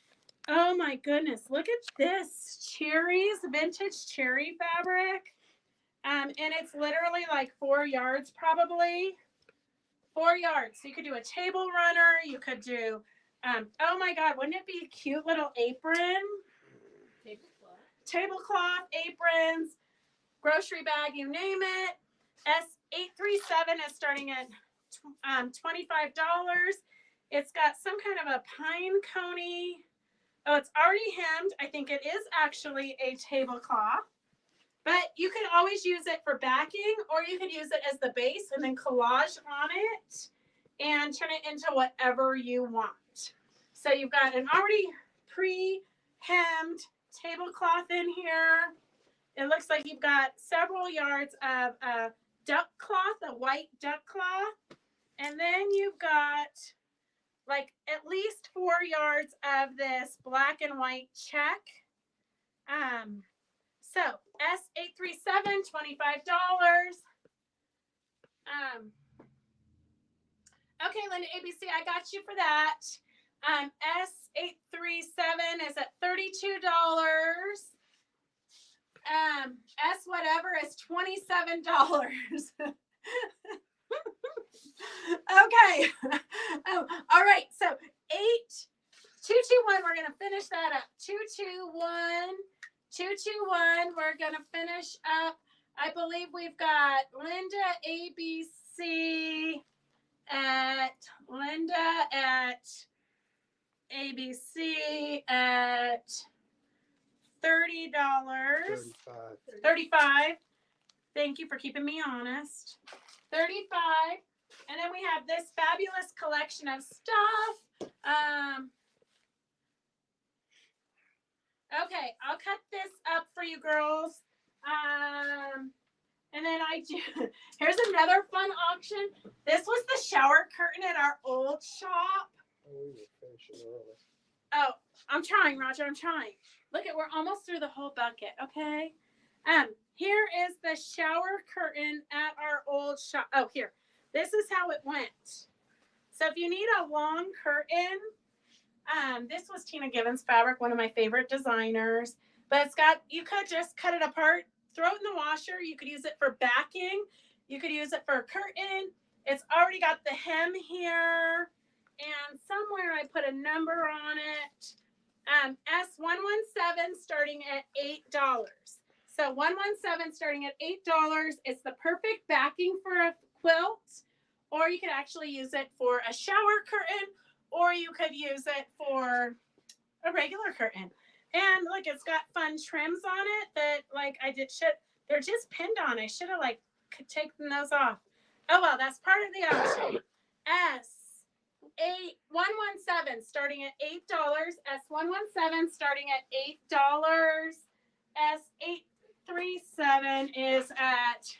A: Oh my goodness, look at this. Cherries, vintage cherry fabric. And it's literally like 4 yards probably. 4 yards. So you could do a table runner. You could do, oh my God, wouldn't it be a cute little apron? Tablecloth, aprons, grocery bag, you name it. S837 is starting at $25. It's got some kind of a pine coney. Oh, it's already hemmed. I think it is actually a tablecloth. But you can always use it for backing, or you could use it as the base and then collage on it and turn it into whatever you want. So you've got an already pre-hemmed tablecloth in here. It looks like you've got several yards of duck cloth, a white duck cloth. And then you've got like at least 4 yards of this black and white check. So S837, $25. Okay, Linda ABC, I got you for that. S837 is at $32. S whatever is $27. Okay. All right. So 221. We're gonna finish that up. 221. 221. We're gonna finish up. I believe we've got Linda ABC at ABC at $30. 35. Thank you for keeping me honest. 35. And then we have this fabulous collection of stuff. Okay, I'll cut this up for you girls. And then here's another fun auction. This was the shower curtain at our old shop.
B: Oh, we were finishing early.
A: Oh, I'm trying, Roger. I'm trying. Look at, we're almost through the whole bucket. Okay. Here is the shower curtain at our old shop. Oh, here. This is how it went. So if you need a long curtain, this was Tina Gibbons fabric, one of my favorite designers. But it's got, you could just cut it apart, throw it in the washer. You could use it for backing. You could use it for a curtain. It's already got the hem here. And somewhere I put a number on it. S117 starting at $8. So 117 starting at $8. It's the perfect backing for a quilt. Or you could actually use it for a shower curtain. Or you could use it for a regular curtain. And look, it's got fun trims on it that they're just pinned on. I should have taken those off. Oh well, that's part of the option. S117 starting at $8. S117 starting at $8. S837 is at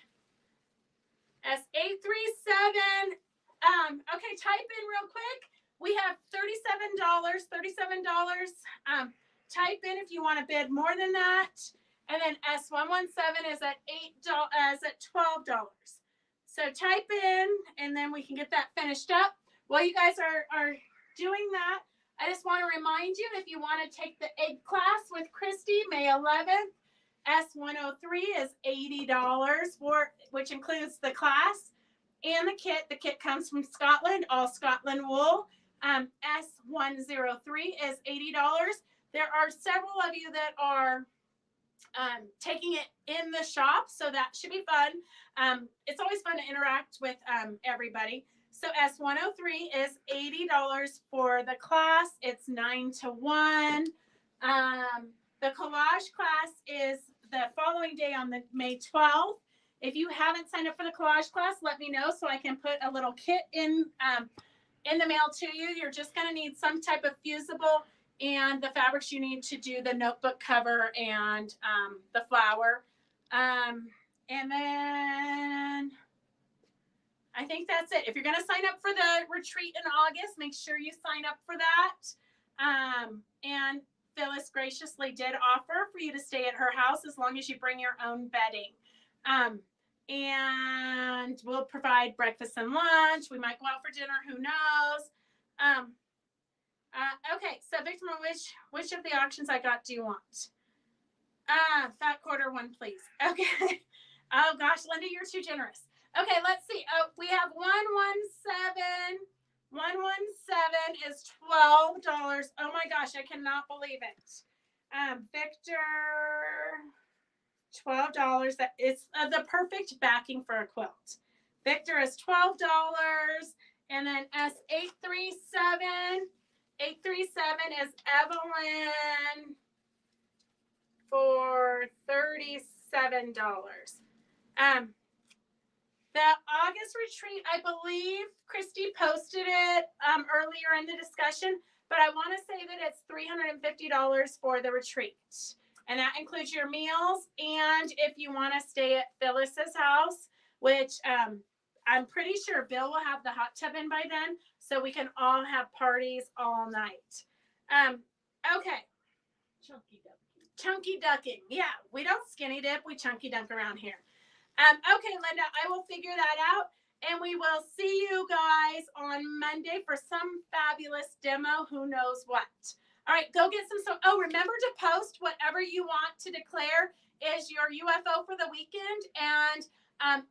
A: S837. Okay, type in real quick. We have $37. Type in if you want to bid more than that. And then S117 is at $12. So type in, and then we can get that finished up. While you guys are doing that, I just want to remind you, if you want to take the egg class with Christy, May 11th, S103 is $80 which includes the class and the kit. The kit comes from Scotland, all Scotland wool. S103 is $80. There are several of you that are taking it in the shop, so that should be fun. It's always fun to interact with everybody. So S103 is $80 for the class. It's 9 to 1. The collage class is the following day on the May 12th. If you haven't signed up for the collage class, let me know so I can put a little kit in the mail to you. You're just going to need some type of fusible and the fabrics you need to do the notebook cover and the flower. And then I think that's it. If you're going to sign up for the retreat in August, make sure you sign up for that. And Phyllis graciously did offer for you to stay at her house as long as you bring your own bedding. And we'll provide breakfast and lunch. We might go out for dinner. Who knows? Okay, so Victor, which of the auctions I got do you want? Fat quarter one, please. Okay. Oh gosh, Linda, you're too generous. Okay, let's see. Oh, we have 117. 117 is $12. Oh my gosh, I cannot believe it. Victor, $12. That is the perfect backing for a quilt. Victor is $12, and then S837. 837 is Evelyn for $37. The August retreat, I believe Christy posted it earlier in the discussion, but I want to say that it's $350 for the retreat. And that includes your meals, and if you want to stay at Phyllis's house, which I'm pretty sure Bill will have the hot tub in by then, so we can all have parties all night. Okay. Chunky ducking. Yeah, we don't skinny dip, we chunky dunk around here. Okay, Linda, I will figure that out, and we will see you guys on Monday for some fabulous demo, who knows what. All right, go get some. Oh, remember to post whatever you want to declare is your UFO for the weekend, and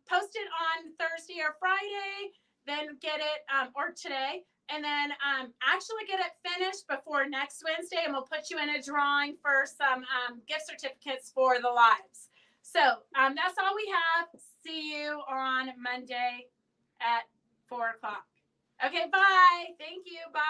A: post it on Thursday or Friday, then get it, or today, and then actually get it finished before next Wednesday, and we'll put you in a drawing for some gift certificates for the lives. So that's all we have. See you on Monday at 4 o'clock. Okay, bye. Thank you. Bye.